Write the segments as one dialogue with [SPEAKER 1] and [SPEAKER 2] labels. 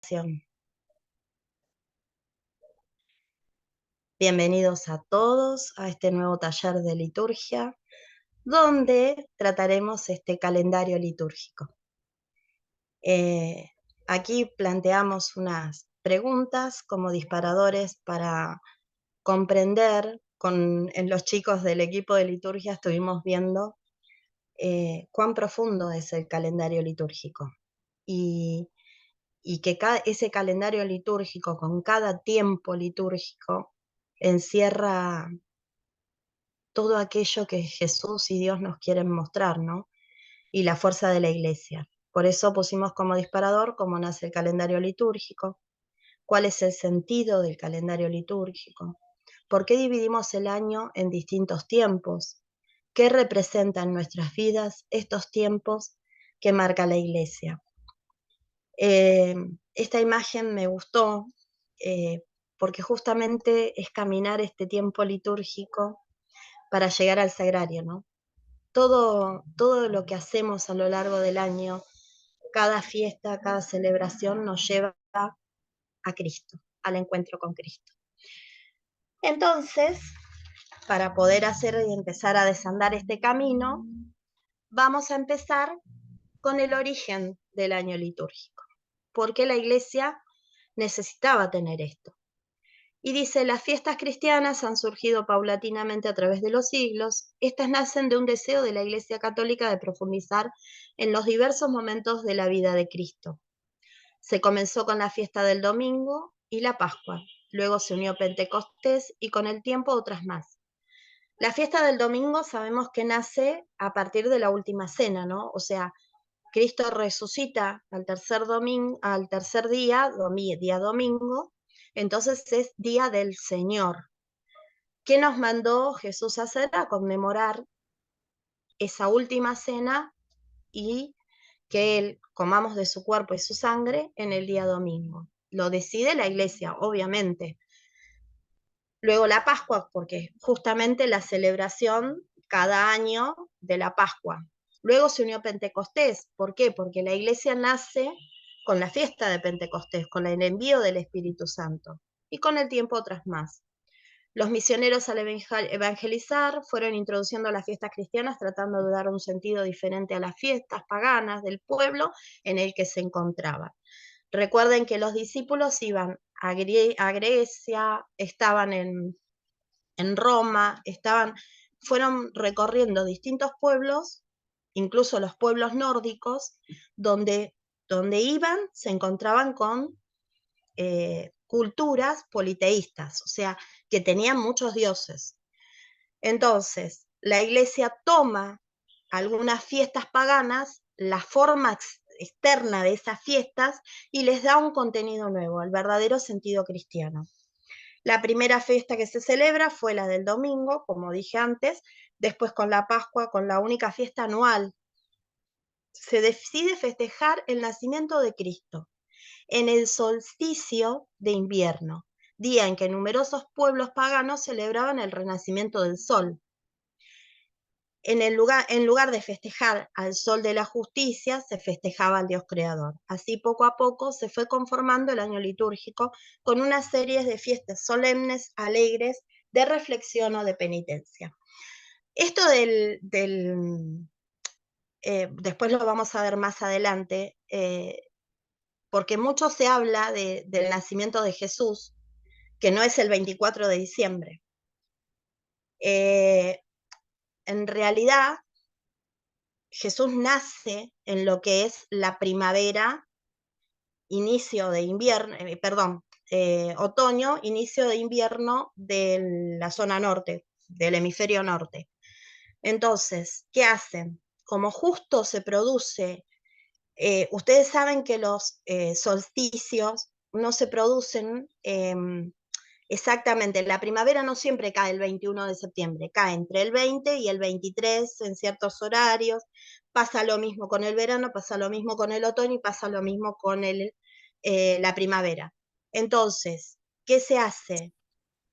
[SPEAKER 1] Acción. Bienvenidos a todos a este nuevo taller de liturgia, donde trataremos este calendario litúrgico. Aquí planteamos unas preguntas como disparadores para comprender. En los chicos del equipo de liturgia estuvimos viendo cuán profundo es el calendario litúrgico y que ese calendario litúrgico, con cada tiempo litúrgico, encierra todo aquello que Jesús y Dios nos quieren mostrar, ¿no? Y la fuerza de la Iglesia. Por eso pusimos como disparador cómo nace el calendario litúrgico, cuál es el sentido del calendario litúrgico, por qué dividimos el año en distintos tiempos, qué representan en nuestras vidas estos tiempos que marca la Iglesia. Esta imagen me gustó porque justamente es caminar este tiempo litúrgico para llegar al sagrario, ¿no? Todo lo que hacemos a lo largo del año, cada fiesta, cada celebración nos lleva a Cristo, al encuentro con Cristo. Entonces, para poder hacer y empezar a desandar este camino, vamos a empezar con el origen del año litúrgico. ¿Por qué la Iglesia necesitaba tener esto? Y dice, las fiestas cristianas han surgido paulatinamente a través de los siglos. Estas nacen de un deseo de la Iglesia Católica de profundizar en los diversos momentos de la vida de Cristo. Se comenzó con la fiesta del domingo y la Pascua. Luego se unió Pentecostés y con el tiempo otras más. La fiesta del domingo sabemos que nace a partir de la última cena, ¿no? O sea, Cristo resucita al tercer día, día domingo, entonces es día del Señor. ¿Qué nos mandó Jesús a hacer? A conmemorar esa última cena y que Él comamos de su cuerpo y su sangre en el día domingo. Lo decide la Iglesia, obviamente. Luego la Pascua, porque justamente la celebración cada año de la Pascua. Luego se unió Pentecostés. ¿Por qué? Porque la Iglesia nace con la fiesta de Pentecostés, con el envío del Espíritu Santo y con el tiempo otras más. Los misioneros al evangelizar fueron introduciendo las fiestas cristianas tratando de dar un sentido diferente a las fiestas paganas del pueblo en el que se encontraban. Recuerden que los discípulos iban a Grecia, estaban en Roma, fueron recorriendo distintos pueblos, incluso los pueblos nórdicos, donde iban se encontraban con culturas politeístas, o sea, que tenían muchos dioses. Entonces, la Iglesia toma algunas fiestas paganas, la forma externa de esas fiestas, y les da un contenido nuevo, el verdadero sentido cristiano. La primera fiesta que se celebra fue la del domingo, como dije antes, después con la Pascua, con la única fiesta anual. Se decide festejar el nacimiento de Cristo en el solsticio de invierno, día en que numerosos pueblos paganos celebraban el renacimiento del sol. En lugar de festejar al sol de la justicia, se festejaba al Dios creador. Así poco a poco se fue conformando el año litúrgico con una serie de fiestas solemnes, alegres, de reflexión o de penitencia. Esto después lo vamos a ver más adelante, porque mucho se habla del nacimiento de Jesús, que no es el 24 de diciembre. En realidad, Jesús nace en lo que es la primavera, inicio de invierno, otoño, inicio de invierno de la zona norte, del hemisferio norte. Entonces, ¿qué hacen? Como justo se produce, ustedes saben que los solsticios no se producen exactamente, la primavera no siempre cae el 21 de septiembre, cae entre el 20 y el 23 en ciertos horarios. Pasa lo mismo con el verano, pasa lo mismo con el otoño y pasa lo mismo con la primavera. Entonces, ¿qué se hace?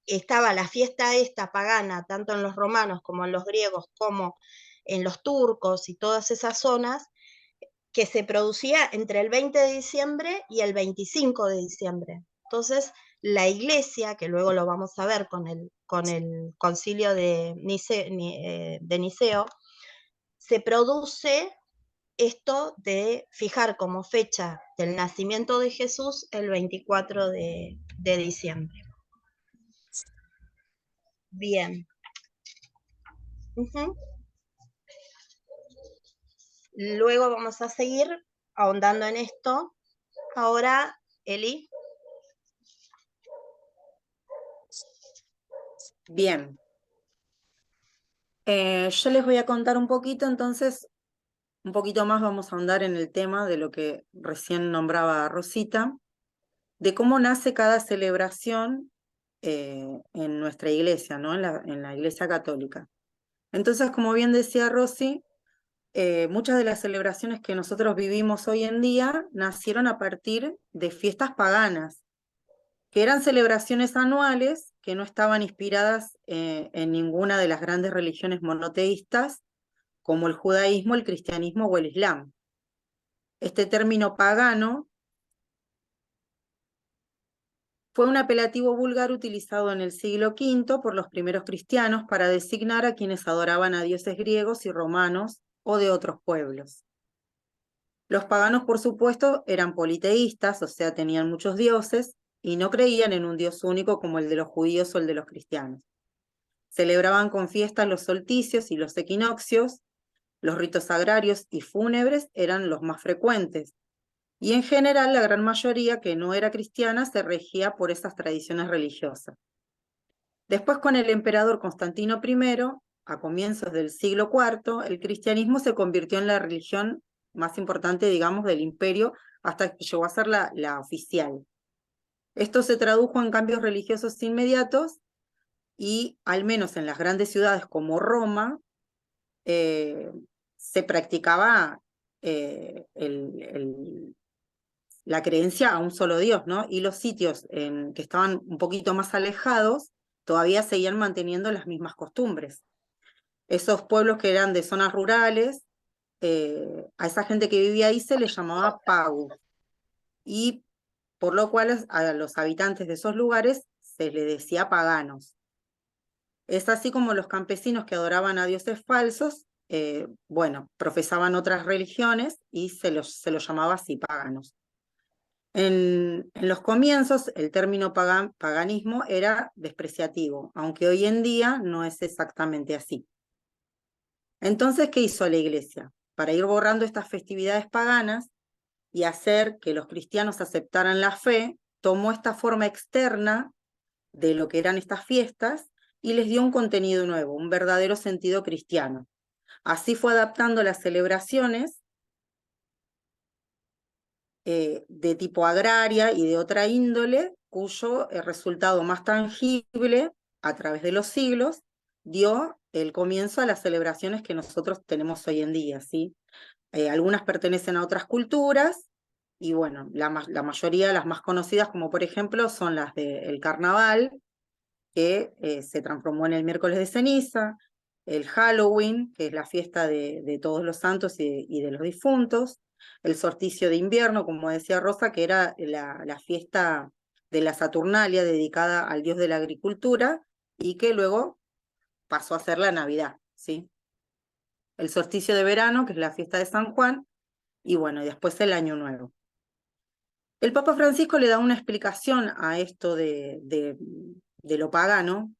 [SPEAKER 1] Estaba la fiesta esta pagana, tanto en los romanos como en los griegos, como en los turcos y todas esas zonas, que se producía entre el 20 de diciembre y el 25 de diciembre. Entonces, la iglesia, que luego lo vamos a ver con el concilio de Niceo, se produce esto de fijar como fecha del nacimiento de Jesús el 24 de diciembre. Bien. Luego vamos a seguir ahondando en esto. Ahora, Eli.
[SPEAKER 2] Bien. Yo les voy a contar un poquito, entonces, un poquito más vamos a ahondar en el tema de lo que recién nombraba Rosita, de cómo nace cada celebración en nuestra iglesia, ¿no? En la iglesia católica. Entonces, como bien decía Rosy, muchas de las celebraciones que nosotros vivimos hoy en día nacieron a partir de fiestas paganas, que eran celebraciones anuales que no estaban inspiradas en ninguna de las grandes religiones monoteístas, como el judaísmo, el cristianismo o el islam. Este término pagano fue un apelativo vulgar utilizado en el siglo V por los primeros cristianos para designar a quienes adoraban a dioses griegos y romanos o de otros pueblos. Los paganos, por supuesto, eran politeístas, o sea, tenían muchos dioses, y no creían en un dios único como el de los judíos o el de los cristianos. Celebraban con fiestas los solsticios y los equinoccios, los ritos agrarios y fúnebres eran los más frecuentes, y en general la gran mayoría que no era cristiana se regía por esas tradiciones religiosas. Después, con el emperador Constantino I, a comienzos del siglo IV, el cristianismo se convirtió en la religión más importante, digamos, del imperio, hasta que llegó a ser la oficial. Esto se tradujo en cambios religiosos inmediatos y, al menos en las grandes ciudades como Roma, se practicaba la creencia a un solo Dios, ¿no? Y los sitios que estaban un poquito más alejados todavía seguían manteniendo las mismas costumbres. Esos pueblos que eran de zonas rurales, a esa gente que vivía ahí se les llamaba pagus, y por lo cual a los habitantes de esos lugares se les decía paganos. Es así como los campesinos que adoraban a dioses falsos, bueno, profesaban otras religiones y se los llamaba así paganos. En los comienzos, el término paganismo era despreciativo, aunque hoy en día no es exactamente así. Entonces, ¿qué hizo la Iglesia? Para ir borrando estas festividades paganas y hacer que los cristianos aceptaran la fe, tomó esta forma externa de lo que eran estas fiestas y les dio un contenido nuevo, un verdadero sentido cristiano. Así fue adaptando las celebraciones de tipo agraria y de otra índole, cuyo resultado más tangible, a través de los siglos, dio el comienzo a las celebraciones que nosotros tenemos hoy en día, ¿sí? Algunas pertenecen a otras culturas, y bueno, la mayoría, las más conocidas, como por ejemplo, son las del carnaval, que se transformó en el miércoles de ceniza, el Halloween, que es la fiesta de todos los santos y de los difuntos, el solsticio de invierno, como decía Rosa, que era la fiesta de la Saturnalia dedicada al dios de la agricultura y que luego pasó a ser la Navidad, ¿sí? El solsticio de verano, que es la fiesta de San Juan, y bueno, y después el Año Nuevo. El Papa Francisco le da una explicación a esto de lo pagano,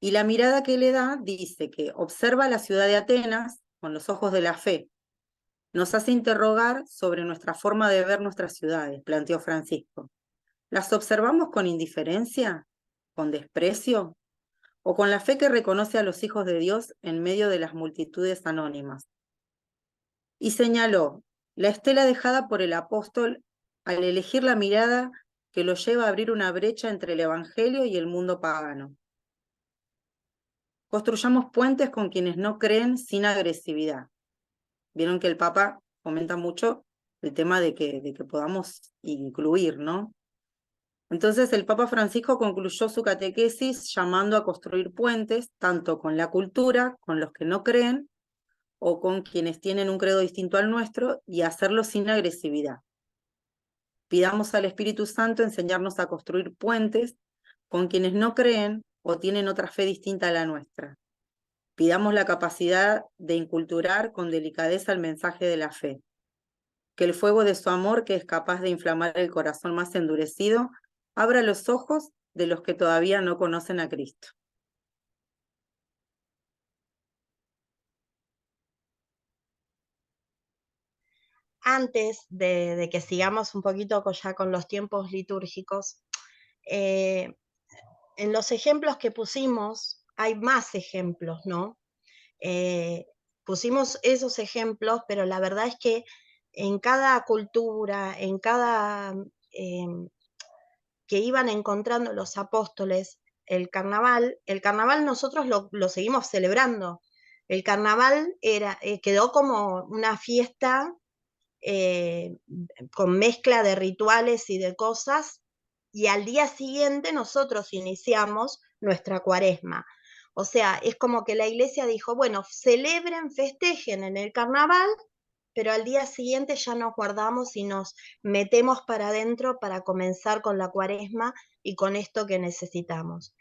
[SPEAKER 2] y la mirada que le da dice que observa la ciudad de Atenas con los ojos de la fe. Nos hace interrogar sobre nuestra forma de ver nuestras ciudades, planteó Francisco. ¿Las observamos con indiferencia, con desprecio, o con la fe que reconoce a los hijos de Dios en medio de las multitudes anónimas? Y señaló la estela dejada por el apóstol al elegir la mirada que lo lleva a abrir una brecha entre el Evangelio y el mundo pagano. Construyamos puentes con quienes no creen sin agresividad. Vieron que el Papa comenta mucho el tema de que podamos incluir, ¿no? Entonces el Papa Francisco concluyó su catequesis llamando a construir puentes tanto con la cultura, con los que no creen, o con quienes tienen un credo distinto al nuestro y hacerlo sin agresividad. Pidamos al Espíritu Santo enseñarnos a construir puentes con quienes no creen o tienen otra fe distinta a la nuestra. Pidamos la capacidad de inculturar con delicadeza el mensaje de la fe. Que el fuego de su amor, que es capaz de inflamar el corazón más endurecido, abra los ojos de los que todavía no conocen a Cristo.
[SPEAKER 1] Antes de que sigamos un poquito ya con los tiempos litúrgicos, en los ejemplos que pusimos hay más ejemplos, ¿no? Pusimos esos ejemplos, pero la verdad es que en cada cultura, en cada que iban encontrando los apóstoles, el carnaval nosotros lo seguimos celebrando. El carnaval quedó como una fiesta con mezcla de rituales y de cosas, y al día siguiente nosotros iniciamos nuestra cuaresma. O sea, es como que la iglesia dijo, bueno, celebren, festejen en el carnaval, pero al día siguiente ya nos guardamos y nos metemos para adentro para comenzar con la cuaresma y con esto que necesitamos.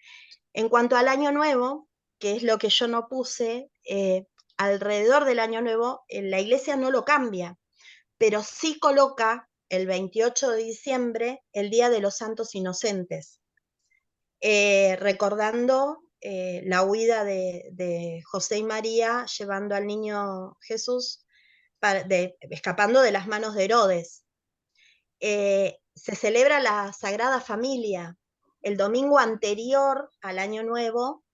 [SPEAKER 1] En cuanto al año nuevo, que es lo que yo no puse, alrededor del año nuevo, la iglesia no lo cambia, pero sí coloca el 28 de diciembre el Día de los Santos Inocentes, recordando la huida de José y María llevando al niño Jesús, escapando de las manos de Herodes. Se celebra la Sagrada Familia el domingo anterior al Año Nuevo,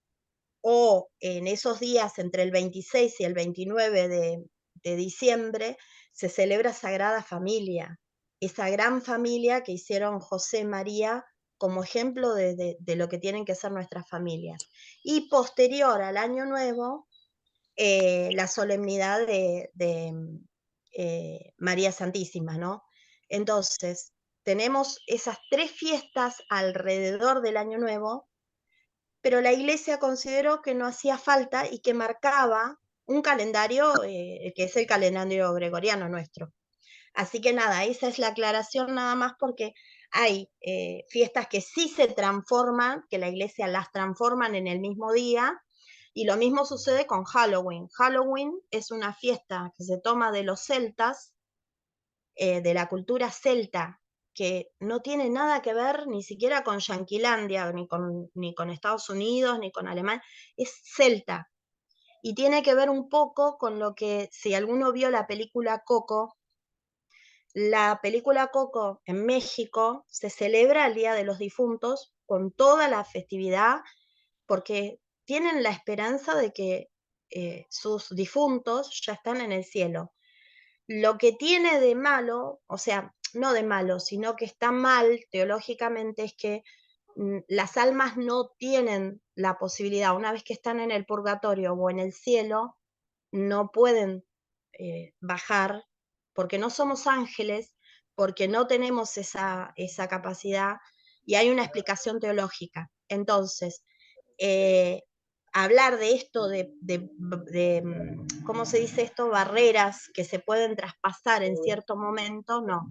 [SPEAKER 1] o en esos días entre el 26 y el 29 de diciembre, se celebra Sagrada Familia, esa gran familia que hicieron José y María como ejemplo de lo que tienen que ser nuestras familias. Y posterior al Año Nuevo, la solemnidad de María Santísima, ¿no? Entonces, tenemos esas tres fiestas alrededor del Año Nuevo, pero la iglesia consideró que no hacía falta y que marcaba un calendario que es el calendario gregoriano nuestro. Así que nada, esa es la aclaración nada más, porque hay fiestas que sí se transforman, que la iglesia las transforman en el mismo día, y lo mismo sucede con Halloween. Halloween es una fiesta que se toma de los celtas, de la cultura celta, que no tiene nada que ver ni siquiera con Yanquilandia, ni con Estados Unidos, ni con Alemania, es celta. Y tiene que ver un poco con lo que, si alguno vio la película Coco en México se celebra el Día de los Difuntos con toda la festividad, porque tienen la esperanza de que sus difuntos ya están en el cielo. Lo que tiene de malo, o sea, no de malo, sino que está mal teológicamente, es que las almas no tienen la posibilidad, una vez que están en el purgatorio o en el cielo, no pueden bajar, porque no somos ángeles, porque no tenemos esa capacidad, y hay una explicación teológica. Entonces, hablar de esto, ¿cómo se dice esto? Barreras que se pueden traspasar en cierto momento, no.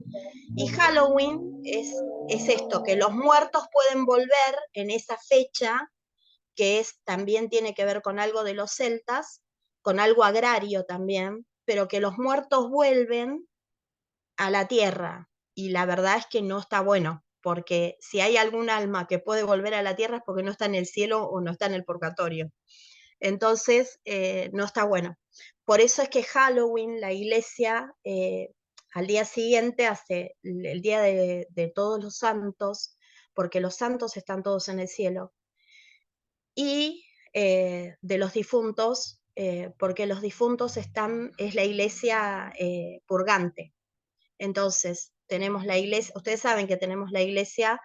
[SPEAKER 1] Y Halloween es esto, que los muertos pueden volver en esa fecha, que también tiene que ver con algo de los celtas, con algo agrario también, pero que los muertos vuelven a la tierra, y la verdad es que no está bueno, porque si hay algún alma que puede volver a la tierra es porque no está en el cielo o no está en el purgatorio. Entonces, no está bueno. Por eso es que Halloween, la iglesia, al día siguiente hace el Día de Todos los Santos, porque los santos están todos en el cielo, y de los difuntos, porque los difuntos es la iglesia purgante. Entonces, tenemos la iglesia, ustedes saben que tenemos la iglesia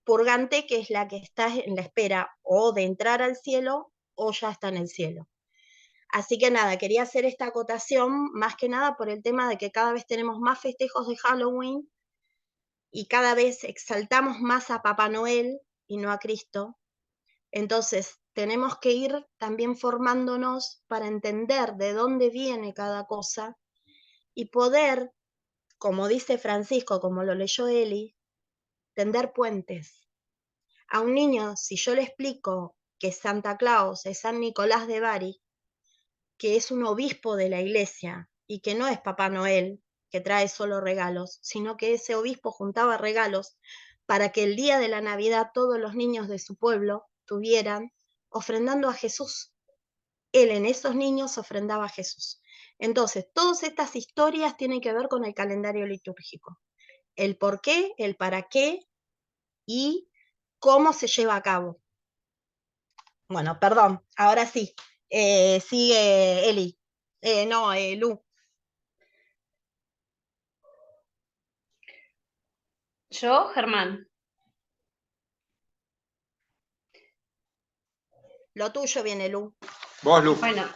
[SPEAKER 1] purgante, que es la que está en la espera o de entrar al cielo o ya está en el cielo. Así que nada, quería hacer esta acotación más que nada por el tema de que cada vez tenemos más festejos de Halloween y cada vez exaltamos más a Papá Noel y no a Cristo. Entonces, tenemos que ir también formándonos para entender de dónde viene cada cosa y poder, como dice Francisco, como lo leyó Eli, tender puentes. A un niño, si yo le explico que Santa Claus es San Nicolás de Bari, que es un obispo de la iglesia y que no es Papá Noel, que trae solo regalos, sino que ese obispo juntaba regalos para que el día de la Navidad todos los niños de su pueblo tuvieran, ofrendando a Jesús. Él en esos niños ofrendaba a Jesús. Entonces, todas estas historias tienen que ver con el calendario litúrgico. El por qué, el para qué y cómo se lleva a cabo. Bueno, perdón, ahora sí. Sigue Eli. No, Lu.
[SPEAKER 3] Yo, Germán.
[SPEAKER 1] Lo tuyo viene, Lu.
[SPEAKER 4] Vos, Lu.
[SPEAKER 3] Bueno,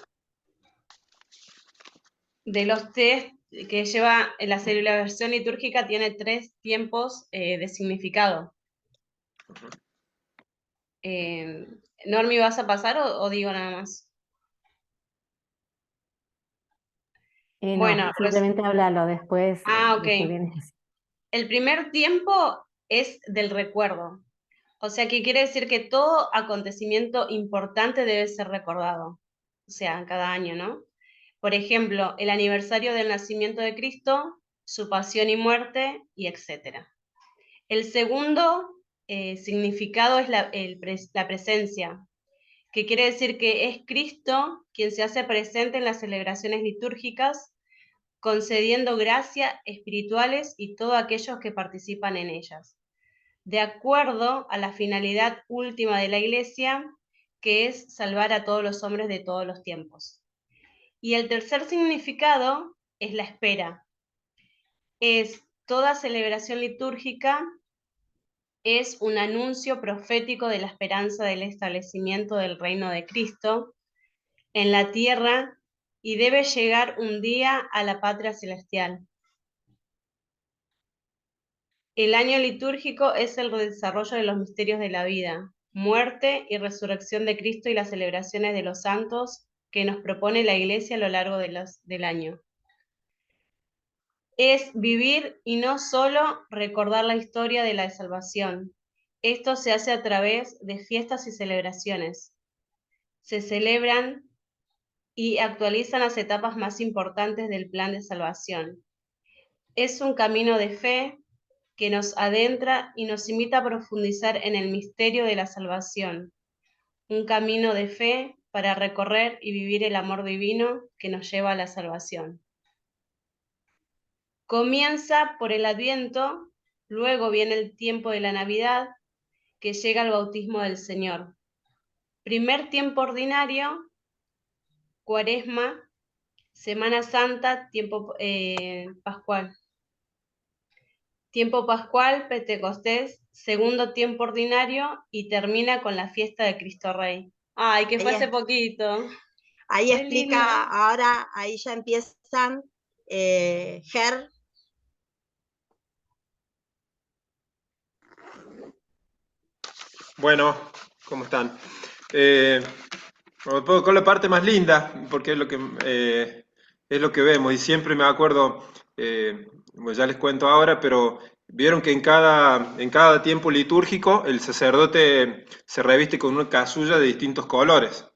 [SPEAKER 3] de los test que lleva la celebración litúrgica tiene 3 tiempos de significado. Normi, ¿vas a pasar o digo nada más?
[SPEAKER 5] No,
[SPEAKER 3] Bueno,
[SPEAKER 5] simplemente háblalo después.
[SPEAKER 3] ok.
[SPEAKER 5] Después vienes.
[SPEAKER 3] El primer tiempo es del recuerdo. O sea, que quiere decir que todo acontecimiento importante debe ser recordado. O sea, cada año, ¿no? Por ejemplo, el aniversario del nacimiento de Cristo, su pasión y muerte, y etc. El segundo significado es la presencia, que quiere decir que es Cristo quien se hace presente en las celebraciones litúrgicas, concediendo gracia espirituales y todos aquellos que participan en ellas, de acuerdo a la finalidad última de la Iglesia, que es salvar a todos los hombres de todos los tiempos. Y el tercer significado es la espera. Es toda celebración litúrgica es un anuncio profético de la esperanza del establecimiento del reino de Cristo en la tierra y debe llegar un día a la patria celestial. El año litúrgico es el desarrollo de los misterios de la vida, muerte y resurrección de Cristo y las celebraciones de los santos que nos propone la Iglesia a lo largo del año. Es vivir y no solo recordar la historia de la salvación. Esto se hace a través de fiestas y celebraciones. Se celebran y actualizan las etapas más importantes del plan de salvación. Es un camino de fe que nos adentra y nos invita a profundizar en el misterio de la salvación. Un camino de fe para recorrer y vivir el amor divino que nos lleva a la salvación. Comienza por el Adviento, luego viene el tiempo de la Navidad, que llega al bautismo del Señor. Primer tiempo ordinario, Cuaresma, Semana Santa, tiempo pascual. Tiempo pascual, Pentecostés, segundo tiempo ordinario y termina con la fiesta de Cristo Rey. Ay, que fue hace poquito.
[SPEAKER 1] Ahí
[SPEAKER 3] Qué
[SPEAKER 1] explica,
[SPEAKER 3] lindo.
[SPEAKER 1] ahora ahí ya empiezan, Ger.
[SPEAKER 4] Bueno, ¿cómo están? Con la parte más linda, porque es lo que vemos, y siempre me acuerdo, pues ya les cuento ahora, pero vieron que en cada tiempo litúrgico el sacerdote se reviste con una casulla de distintos colores.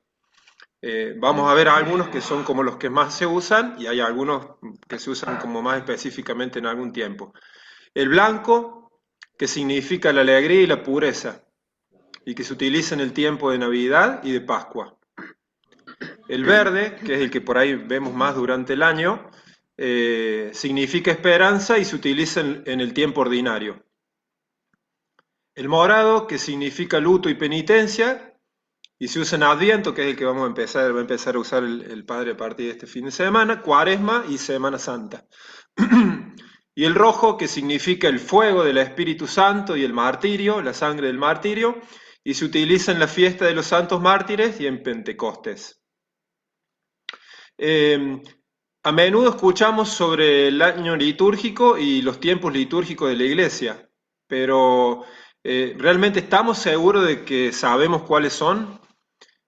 [SPEAKER 4] Vamos a ver algunos que son como los que más se usan, y hay algunos que se usan como más específicamente en algún tiempo. El blanco, que significa la alegría y la pureza, y que se utiliza en el tiempo de Navidad y de Pascua. El verde, que es el que por ahí vemos más durante el año, significa esperanza y se utiliza en el tiempo ordinario. El morado, que significa luto y penitencia, y se usa en Adviento, que es el que va a empezar a usar el Padre a partir de este fin de semana, Cuaresma y Semana Santa. Y el rojo, que significa el fuego del Espíritu Santo y el martirio, la sangre del martirio, y se utiliza en la fiesta de los santos mártires y en Pentecostés. A menudo escuchamos sobre el año litúrgico y los tiempos litúrgicos de la Iglesia, pero ¿realmente estamos seguros de que sabemos cuáles son?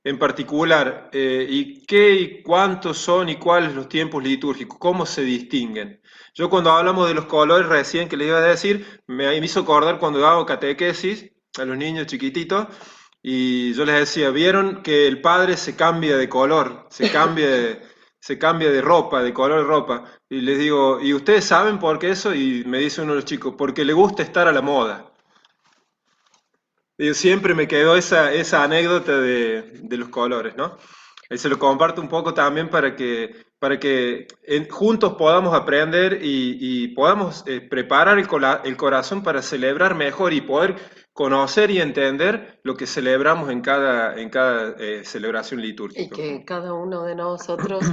[SPEAKER 4] en particular, y qué y cuántos son y cuáles los tiempos litúrgicos, cómo se distinguen. Yo cuando hablamos de los colores recién que les iba a decir, me hizo acordar cuando hago catequesis a los niños chiquititos, y yo les decía, ¿vieron que el padre se cambia de color, se cambia de ropa, de color de ropa? Y les digo, ¿y ustedes saben por qué eso? Y me dice uno de los chicos, porque le gusta estar a la moda. Y siempre me quedó esa anécdota de los colores, ¿no? Y se lo comparto un poco también para que juntos podamos aprender y podamos preparar el corazón para celebrar mejor y poder conocer y entender lo que celebramos en cada celebración
[SPEAKER 6] Y
[SPEAKER 4] litúrgica.
[SPEAKER 6] que cada uno de nosotros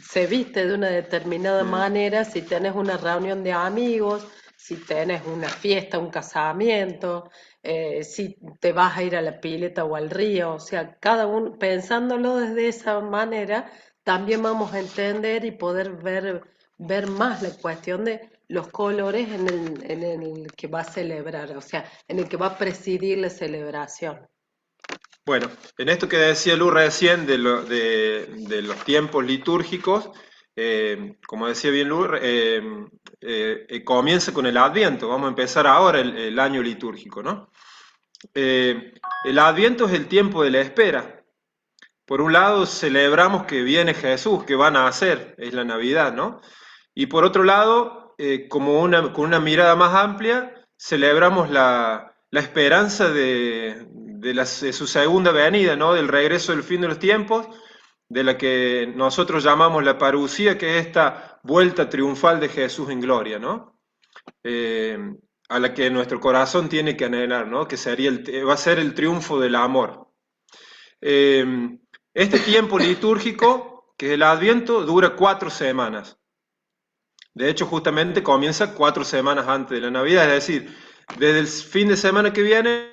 [SPEAKER 6] se viste de una determinada manera, si tenés una reunión de amigos, si tenés una fiesta, un casamiento, si te vas a ir a la pileta o al río, o sea, cada uno, pensándolo desde esa manera, también vamos a entender y poder ver más la cuestión de los colores en el que va a celebrar, o sea, en el que va a presidir la celebración.
[SPEAKER 4] Bueno, en esto que decía Lu recién de los tiempos litúrgicos, como decía bien Lu, comienza con el Adviento. Vamos a empezar ahora el año litúrgico, ¿no? El Adviento es el tiempo de la espera. Por un lado, celebramos que viene Jesús, que va a nacer, es la Navidad, ¿no? Y por otro lado, con una mirada más amplia, celebramos la esperanza de su segunda venida, ¿no? Del regreso del fin de los tiempos, de la que nosotros llamamos la parucía, que es esta vuelta triunfal de Jesús en gloria, ¿no? A la que nuestro corazón tiene que anhelar, ¿no? Que va a ser el triunfo del amor. Este tiempo litúrgico, que es el Adviento, dura 4 semanas. De hecho, justamente comienza 4 semanas antes de la Navidad, es decir, desde el fin de semana que viene.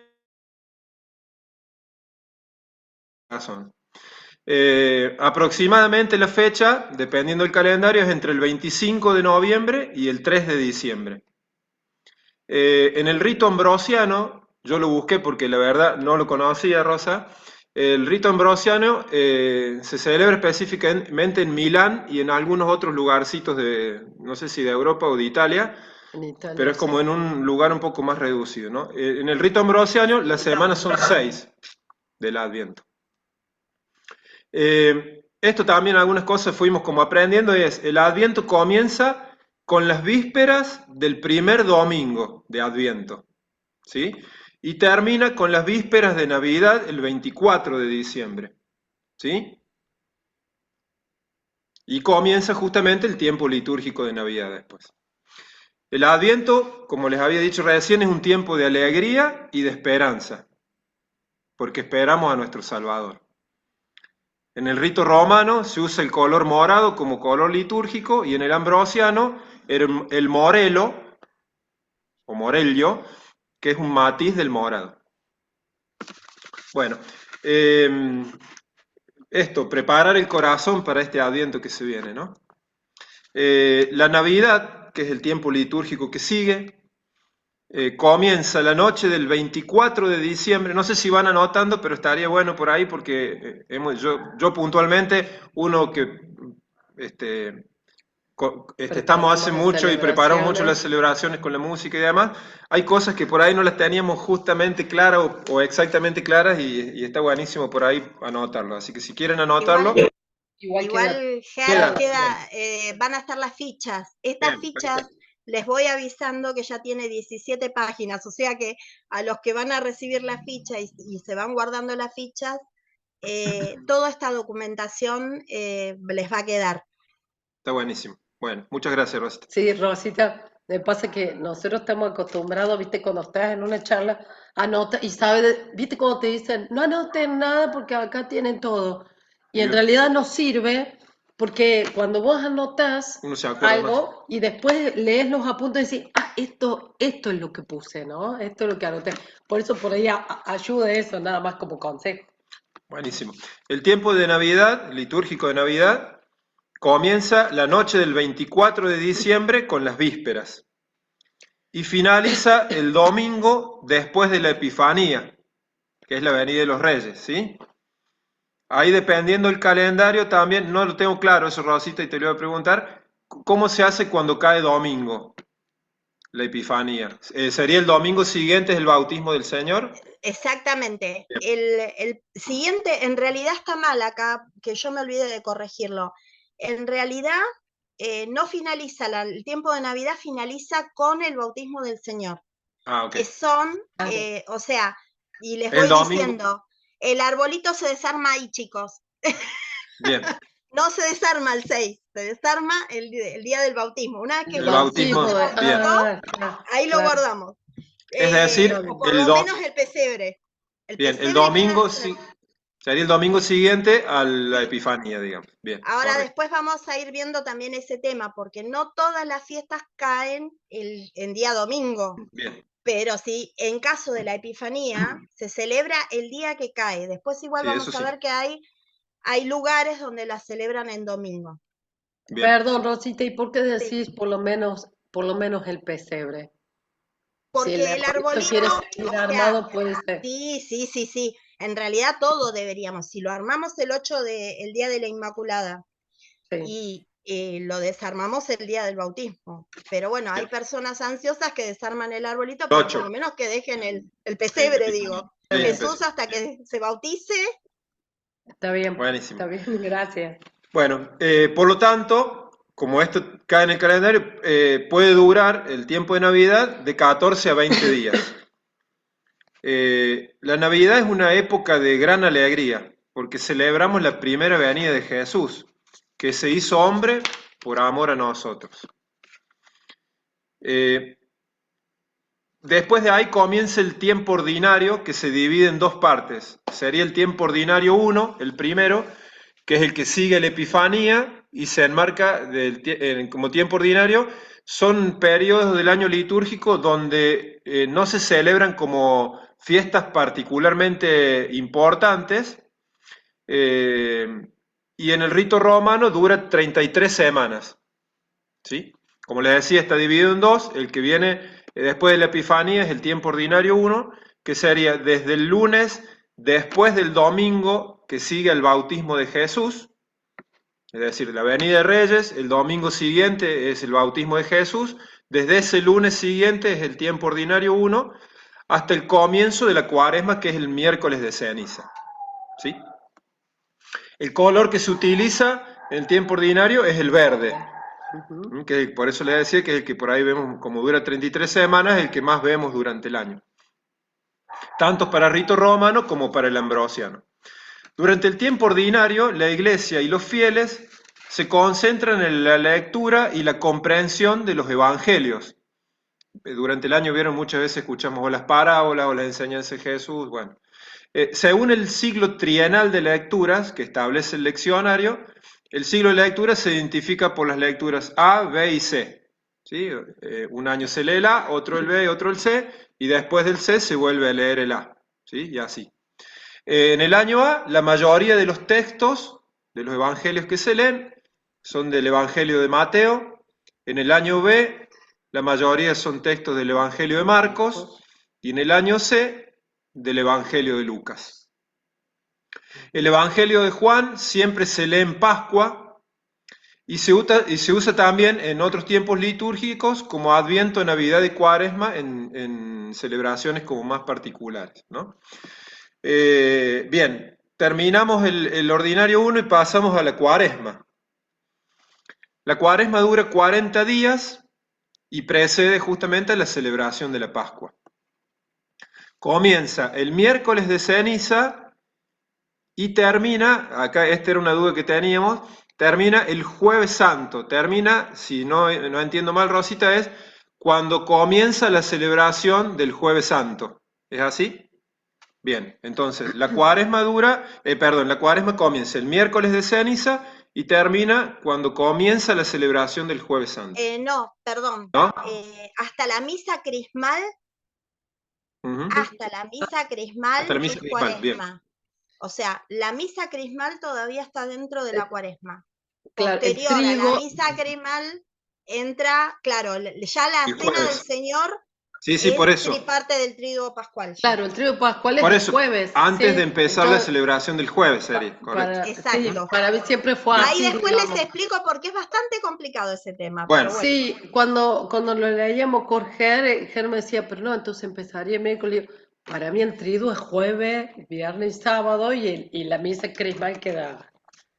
[SPEAKER 4] Aproximadamente la fecha, dependiendo del calendario, es entre el 25 de noviembre y el 3 de diciembre. En el rito ambrosiano, yo lo busqué porque la verdad no lo conocía, Rosa. El rito ambrosiano se celebra específicamente en Milán y en algunos otros lugarcitos no sé si de Europa o de Italia,
[SPEAKER 6] En Italia,
[SPEAKER 4] pero es como
[SPEAKER 6] sí.
[SPEAKER 4] en un lugar un poco más reducido, ¿no? En el rito ambrosiano las semanas son 6 del Adviento. Esto también algunas cosas fuimos como aprendiendo, el Adviento comienza con las vísperas del primer domingo de Adviento, ¿sí? Y termina con las vísperas de Navidad el 24 de diciembre, ¿sí? Y comienza justamente el tiempo litúrgico de Navidad después. El Adviento, como les había dicho recién, es un tiempo de alegría y de esperanza, porque esperamos a nuestro Salvador. En el rito romano se usa el color morado como color litúrgico y en el ambrosiano el morelo o morello, que es un matiz del morado. Bueno, preparar el corazón para este Adviento que se viene, ¿no? La Navidad, que es el tiempo litúrgico que sigue, comienza la noche del 24 de diciembre, no sé si van anotando, pero estaría bueno por ahí porque yo puntualmente, uno que estamos hace mucho y preparamos mucho las celebraciones con la música y demás, hay cosas que por ahí no las teníamos justamente claras o exactamente claras y está buenísimo por ahí anotarlo, así que si quieren anotarlo...
[SPEAKER 1] Igual van a estar las fichas. Estas fichas les voy avisando que ya tiene 17 páginas, o sea que a los que van a recibir la ficha y se van guardando las fichas, toda esta documentación les va a quedar.
[SPEAKER 4] Está buenísimo. Bueno, muchas gracias, Rosita.
[SPEAKER 6] Sí, Rosita, me pasa que nosotros estamos acostumbrados, viste, cuando estás en una charla, anota y sabes, viste cuando te dicen, no anoten nada porque acá tienen todo. Y en realidad no sirve porque cuando vos anotás algo y después lees los apuntes y decís, esto es lo que puse, ¿no? Esto es lo que anoté. Por eso por ahí ayuda eso, nada más como consejo.
[SPEAKER 4] Buenísimo. El tiempo de Navidad, litúrgico de Navidad, comienza la noche del 24 de diciembre con las vísperas y finaliza el domingo después de la Epifanía, que es la venida de los Reyes, ¿sí? ahí dependiendo del calendario también, no lo tengo claro eso, Rosita, y te lo voy a preguntar, ¿cómo se hace cuando cae domingo la Epifanía? ¿Sería el domingo siguiente es el bautismo del Señor?
[SPEAKER 1] Exactamente. El siguiente, en realidad está mal acá, que yo me olvidé de corregirlo. En realidad, no finaliza, el tiempo de Navidad finaliza con el bautismo del Señor.
[SPEAKER 4] Ah, ok.
[SPEAKER 1] Que son, o sea, y les
[SPEAKER 4] El
[SPEAKER 1] voy
[SPEAKER 4] domingo.
[SPEAKER 1] diciendo, el arbolito se desarma ahí, chicos.
[SPEAKER 4] Bien.
[SPEAKER 1] No se desarma el 6, se desarma el día del bautismo. Una vez que
[SPEAKER 6] El
[SPEAKER 1] el bautismo se
[SPEAKER 6] bautismo,
[SPEAKER 4] bien.
[SPEAKER 1] bautizó, ahí lo guardamos.
[SPEAKER 4] Es decir,
[SPEAKER 1] O por lo menos el pesebre. El
[SPEAKER 4] bien, el
[SPEAKER 1] pesebre
[SPEAKER 4] domingo
[SPEAKER 1] queda.
[SPEAKER 4] sería el domingo siguiente a la Epifanía, digamos. Bien,
[SPEAKER 1] Ahora
[SPEAKER 4] correcto.
[SPEAKER 1] después vamos a ir viendo también ese tema, porque no todas las fiestas caen en día domingo.
[SPEAKER 4] Bien.
[SPEAKER 1] Pero sí, en caso de la Epifanía, se celebra el día que cae. Después igual
[SPEAKER 4] Sí,
[SPEAKER 1] vamos
[SPEAKER 4] eso
[SPEAKER 1] a
[SPEAKER 4] sí.
[SPEAKER 1] ver que hay lugares donde la celebran en domingo.
[SPEAKER 4] Bien.
[SPEAKER 6] Perdón, Rosita, ¿y por qué decís por lo menos el pesebre? Si el
[SPEAKER 1] Porque el
[SPEAKER 6] arbolito
[SPEAKER 1] arbolito,
[SPEAKER 6] quiere seguir armado, puede ser.
[SPEAKER 1] sí. En realidad todo deberíamos. Si lo armamos el día de la Inmaculada,
[SPEAKER 6] Sí.
[SPEAKER 1] y lo desarmamos el día del bautismo. Pero bueno, hay personas ansiosas que desarman el arbolito para por lo menos que dejen el pesebre, digo.
[SPEAKER 4] Sí,
[SPEAKER 1] Jesús hasta que se bautice.
[SPEAKER 6] Está bien,
[SPEAKER 4] buenísimo.
[SPEAKER 6] está bien, gracias.
[SPEAKER 4] Bueno, por lo tanto, como esto cae en el calendario, puede durar el tiempo de Navidad de 14 a 20 días. La Navidad es una época de gran alegría, porque celebramos la primera venida de Jesús, que se hizo hombre por amor a nosotros. Después de ahí comienza el tiempo ordinario, que se divide en dos partes. Sería el tiempo ordinario 1, el primero, que es el que sigue la Epifanía y se enmarca como tiempo ordinario. Son periodos del año litúrgico donde no se celebran como fiestas particularmente importantes, y en el rito romano dura 33 semanas, ¿sí? Como les decía, está dividido en dos. El que viene después de la Epifanía es el tiempo ordinario 1, que sería desde el lunes después del domingo que sigue el bautismo de Jesús, es decir, la venida de Reyes, el domingo siguiente es el bautismo de Jesús, desde ese lunes siguiente es el tiempo ordinario 1, hasta el comienzo de la Cuaresma, que es el miércoles de ceniza, ¿sí? El color que se utiliza en el tiempo ordinario es el verde, que por eso le decía que el que por ahí vemos, como dura 33 semanas, el que más vemos durante el año, tanto para el rito romano como para el ambrosiano. Durante el tiempo ordinario, la Iglesia y los fieles se concentran en la lectura y la comprensión de los evangelios. Durante el año, vieron, muchas veces escuchamos o las parábolas o las enseñanzas de Jesús. Bueno, según el ciclo trienal de lecturas que establece el leccionario, el ciclo de lecturas se identifica por las lecturas A, B y C. ¿Sí? Un año se lee el A, otro el B, otro el C, y después del C se vuelve a leer el A. ¿Sí? Y así. En el año A, la mayoría de los textos de los evangelios que se leen son del Evangelio de Mateo. En el año B, la mayoría son textos del Evangelio de Marcos. Y en el año C, del Evangelio de Lucas. El Evangelio de Juan siempre se lee en Pascua y se usa también en otros tiempos litúrgicos como Adviento, Navidad y Cuaresma en celebraciones como más particulares, ¿no? Bien, terminamos el ordinario 1 y pasamos a la Cuaresma. La Cuaresma dura 40 días y precede justamente a la celebración de la Pascua. Comienza el miércoles de ceniza y termina, acá esta era una duda que teníamos, termina el jueves santo. Termina, si no entiendo mal, Rosita, es cuando comienza la celebración del jueves santo. ¿Es así? Bien, entonces la cuaresma la cuaresma comienza el miércoles de ceniza y termina cuando comienza la celebración del jueves santo.
[SPEAKER 1] No, perdón.
[SPEAKER 4] ¿No?
[SPEAKER 1] Hasta la misa crismal,
[SPEAKER 4] Hasta la misa
[SPEAKER 1] es
[SPEAKER 4] crismal, bien.
[SPEAKER 1] Cuaresma. O sea, la misa crismal todavía está dentro de la Cuaresma.
[SPEAKER 6] Claro, el
[SPEAKER 1] Posterior a la
[SPEAKER 6] trigo,
[SPEAKER 1] misa crismal entra, claro, ya la
[SPEAKER 4] El
[SPEAKER 1] cena del
[SPEAKER 4] jueves.
[SPEAKER 1] Señor
[SPEAKER 4] Sí, por eso.
[SPEAKER 1] Parte del triduo pascual. Ya.
[SPEAKER 6] Claro, el triduo pascual es
[SPEAKER 4] Por
[SPEAKER 6] el
[SPEAKER 4] eso,
[SPEAKER 6] jueves.
[SPEAKER 4] antes
[SPEAKER 6] ¿sí?
[SPEAKER 4] de empezar la
[SPEAKER 6] Entonces,
[SPEAKER 4] celebración del jueves sería, correcto.
[SPEAKER 1] Exacto.
[SPEAKER 6] Sí, para mí siempre fue
[SPEAKER 1] Ahí
[SPEAKER 6] así,
[SPEAKER 1] después
[SPEAKER 6] digamos.
[SPEAKER 1] les explico porque es bastante complicado ese tema.
[SPEAKER 4] Bueno.
[SPEAKER 1] Pero bueno.
[SPEAKER 6] Sí, cuando lo leíamos con Ger me decía, pero no, entonces empezaría el miércoles. Para mí el triduo es jueves, viernes y sábado y la misa crismal queda.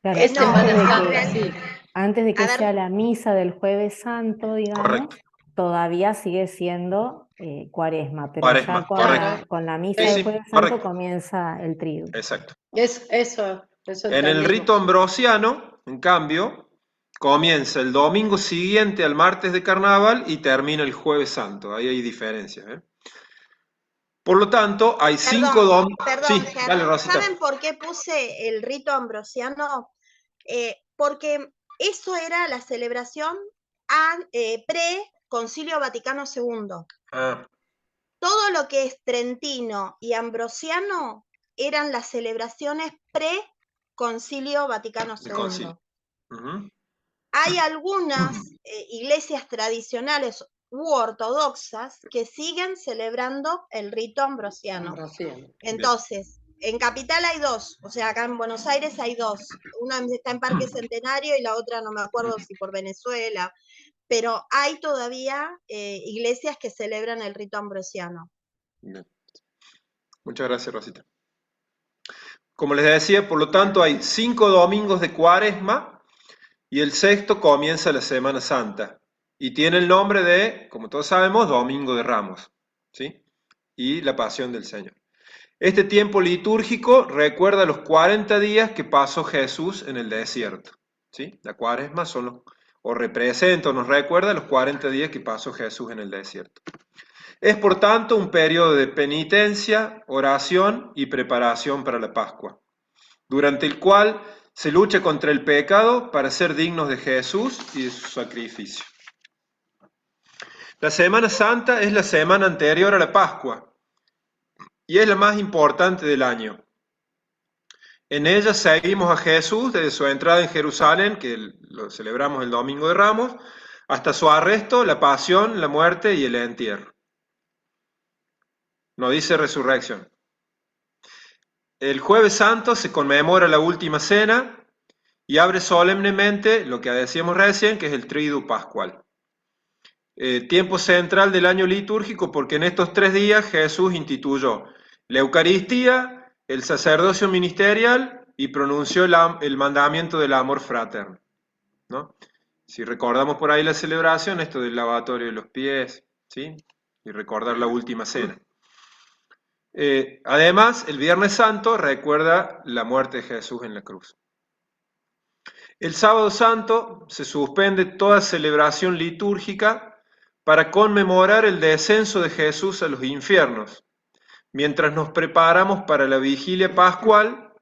[SPEAKER 5] Claro,
[SPEAKER 6] Es
[SPEAKER 1] No,
[SPEAKER 6] Semana
[SPEAKER 1] en
[SPEAKER 6] Santa,
[SPEAKER 1] realidad-
[SPEAKER 6] sí.
[SPEAKER 5] antes de
[SPEAKER 1] A
[SPEAKER 5] que
[SPEAKER 1] ver.
[SPEAKER 5] sea la misa del Jueves Santo, digamos,
[SPEAKER 4] Correcto.
[SPEAKER 5] todavía sigue siendo Cuaresma, pero
[SPEAKER 4] Cuaresma,
[SPEAKER 5] ya
[SPEAKER 4] correcto.
[SPEAKER 5] con la misa
[SPEAKER 4] Sí,
[SPEAKER 5] del
[SPEAKER 4] sí,
[SPEAKER 5] Jueves Santo
[SPEAKER 4] correcto.
[SPEAKER 5] comienza el triduo.
[SPEAKER 4] Exacto.
[SPEAKER 6] Eso
[SPEAKER 4] En el
[SPEAKER 6] entendimos.
[SPEAKER 4] rito ambrosiano, en cambio, comienza el domingo siguiente al martes de carnaval y termina el jueves santo. Ahí hay diferencias, ¿eh? Por lo tanto, hay 5 domingos.
[SPEAKER 1] Perdón,
[SPEAKER 4] Sí,
[SPEAKER 1] Ger.
[SPEAKER 4] dale, Rosita.
[SPEAKER 1] ¿Saben por qué puse el rito ambrosiano? Porque eso era la celebración pre-Concilio Vaticano II.
[SPEAKER 4] Ah,
[SPEAKER 1] Todo lo que es trentino y ambrosiano eran las celebraciones pre-Concilio Vaticano
[SPEAKER 4] el
[SPEAKER 1] II.
[SPEAKER 4] concilio. Ujú.
[SPEAKER 1] Hay algunas iglesias tradicionales u ortodoxas que siguen celebrando el rito ambrosiano. Entonces, en Capital hay dos, o sea, acá en Buenos Aires hay dos. Una está en Parque Centenario y la otra no me acuerdo si por Venezuela, pero hay todavía iglesias que celebran el rito ambrosiano.
[SPEAKER 4] Bien. Muchas gracias, Rosita. Como les decía, por lo tanto, hay 5 domingos de Cuaresma y el sexto comienza la Semana Santa. Y tiene el nombre de, como todos sabemos, Domingo de Ramos, ¿sí? Y la Pasión del Señor. Este tiempo litúrgico recuerda los 40 días que pasó Jesús en el desierto, ¿sí? La Cuaresma o representa o nos recuerda los 40 días que pasó Jesús en el desierto. Es por tanto un periodo de penitencia, oración y preparación para la Pascua, durante el cual se lucha contra el pecado para ser dignos de Jesús y de su sacrificio. La Semana Santa es la semana anterior a la Pascua y es la más importante del año. En ella seguimos a Jesús desde su entrada en Jerusalén, que lo celebramos el Domingo de Ramos, hasta su arresto, la pasión, la muerte y el entierro. No dice resurrección. El Jueves Santo se conmemora la Última Cena y abre solemnemente lo que decíamos recién, que es el Triduo Pascual. Tiempo central del año litúrgico, porque en estos 3 días Jesús instituyó la Eucaristía, el sacerdocio ministerial y pronunció el mandamiento del amor fraterno, ¿no? Si recordamos por ahí la celebración, esto del lavatorio de los pies, ¿sí? Y recordar la Última Cena. Además, el Viernes Santo recuerda la muerte de Jesús en la cruz. El Sábado Santo se suspende toda celebración litúrgica para conmemorar el descenso de Jesús a los infiernos, mientras nos preparamos para la vigilia pascual,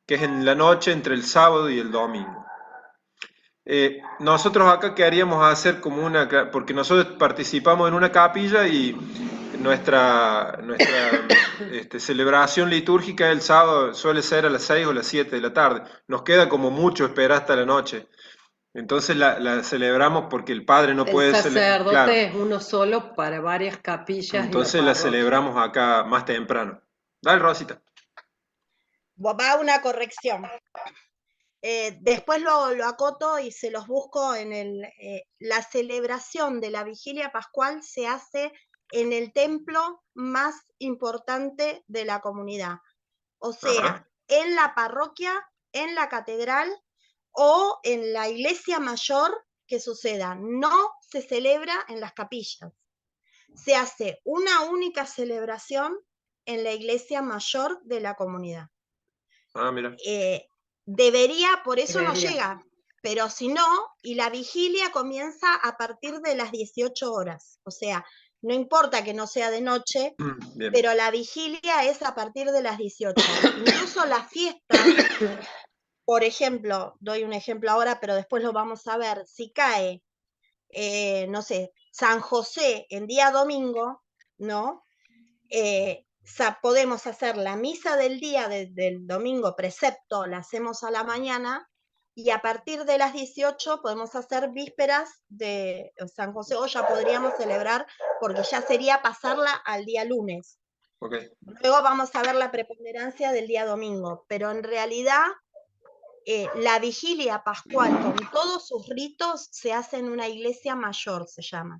[SPEAKER 4] que es en la noche entre el sábado y el domingo. Nosotros acá queríamos hacer como porque nosotros participamos en una capilla y nuestra celebración litúrgica el sábado suele ser a las 6 o las 7 de la tarde. Nos queda como mucho esperar hasta la noche. Entonces la celebramos porque el padre no puede celebrar.
[SPEAKER 6] El sacerdote es uno solo para varias capillas.
[SPEAKER 4] Entonces la celebramos acá más temprano. Dale, Rosita.
[SPEAKER 1] Va una corrección. Después lo acoto y se los busco en la celebración de la vigilia pascual se hace en el templo más importante de la comunidad. O sea, en la parroquia, en la catedral o en la iglesia mayor que suceda. No se celebra en las capillas. Se hace una única celebración en la iglesia mayor de la comunidad.
[SPEAKER 4] Mira.
[SPEAKER 1] Debería, por eso no llega, pero si no, y la vigilia comienza a partir de las 18 horas. O sea, no importa que no sea de noche, bien, pero la vigilia es a partir de las 18. Incluso la fiesta, por ejemplo, doy un ejemplo ahora, pero después lo vamos a ver, si cae, no sé, San José en día domingo, ¿no? Podemos hacer la misa del día del domingo precepto, la hacemos a la mañana, y a partir de las 18 podemos hacer vísperas de San José, o ya podríamos celebrar, porque ya sería pasarla al día lunes.
[SPEAKER 4] Okay.
[SPEAKER 1] Luego vamos a ver la preponderancia del día domingo, pero en realidad la vigilia pascual con todos sus ritos se hace en una iglesia mayor, se llama,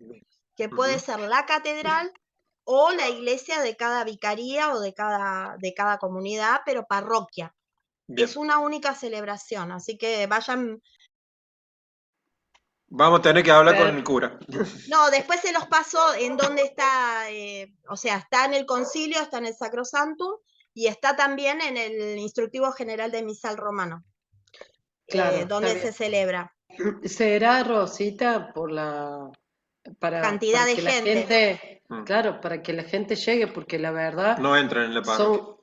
[SPEAKER 1] que puede ser la catedral o la iglesia de cada vicaría o de cada comunidad, pero parroquia.
[SPEAKER 4] Bien.
[SPEAKER 1] Es una única celebración, así que vayan.
[SPEAKER 4] Vamos a tener que hablar con el cura.
[SPEAKER 1] No, después se los paso en donde está, o sea, está en el concilio, está en el Sacrosantum y está también en el Instructivo General de Misal Romano,
[SPEAKER 6] Claro,
[SPEAKER 1] donde
[SPEAKER 6] está
[SPEAKER 1] se celebra.
[SPEAKER 6] será, Rosita, para
[SPEAKER 1] Cantidad de
[SPEAKER 6] que la
[SPEAKER 1] gente.
[SPEAKER 6] gente, claro, para que la gente llegue, porque la verdad
[SPEAKER 4] No entran en la parroquia.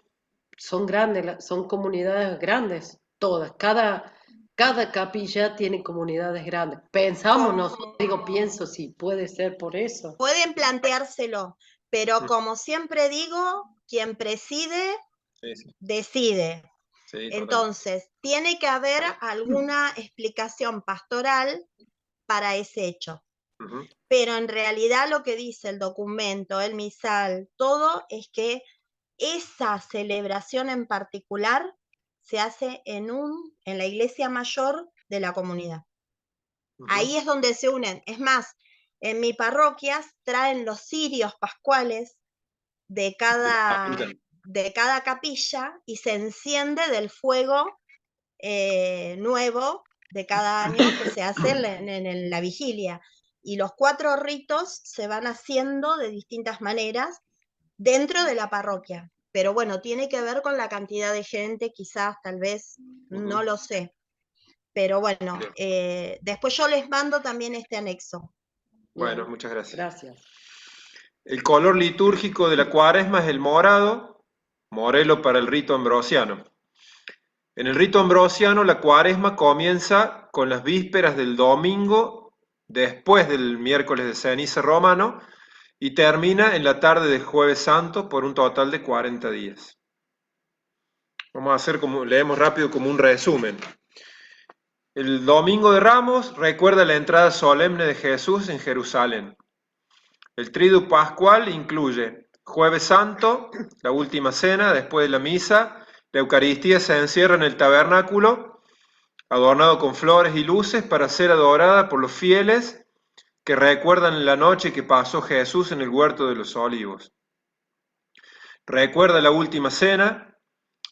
[SPEAKER 6] son grandes, son comunidades grandes, todas. Cada capilla tiene comunidades grandes. Pensamos nosotros, pienso si puede ser por eso.
[SPEAKER 1] Pueden planteárselo, pero como siempre digo, quien preside, decide.
[SPEAKER 4] Sí,
[SPEAKER 1] Entonces, tiene que haber alguna explicación pastoral para ese hecho. Pero en realidad lo que dice el documento, el misal, todo es que esa celebración en particular se hace en la iglesia mayor de la comunidad. Ahí es donde se unen. Es más, en mi parroquia traen los cirios pascuales de cada capilla y se enciende del fuego nuevo de cada año que se hace en la vigilia. Y los 4 ritos se van haciendo de distintas maneras dentro de la parroquia. Pero bueno, tiene que ver con la cantidad de gente, quizás, tal vez, no lo sé. Pero bueno, después yo les mando también este anexo.
[SPEAKER 4] Bueno, muchas gracias.
[SPEAKER 6] Gracias.
[SPEAKER 4] El color litúrgico de la cuaresma es el morado, morelo para el rito ambrosiano. En el rito ambrosiano, la cuaresma comienza con las vísperas del domingo, después del miércoles de ceniza romano, y termina en la tarde del jueves santo por un total de 40 días. Vamos a hacer leemos rápido como un resumen. El domingo de Ramos recuerda la entrada solemne de Jesús en Jerusalén. El triduo pascual incluye Jueves Santo, la última cena después de la misa. La Eucaristía se encierra en el tabernáculo, adornado con flores y luces para ser adorada por los fieles que recuerdan la noche que pasó Jesús en el huerto de los olivos. Recuerda la última cena.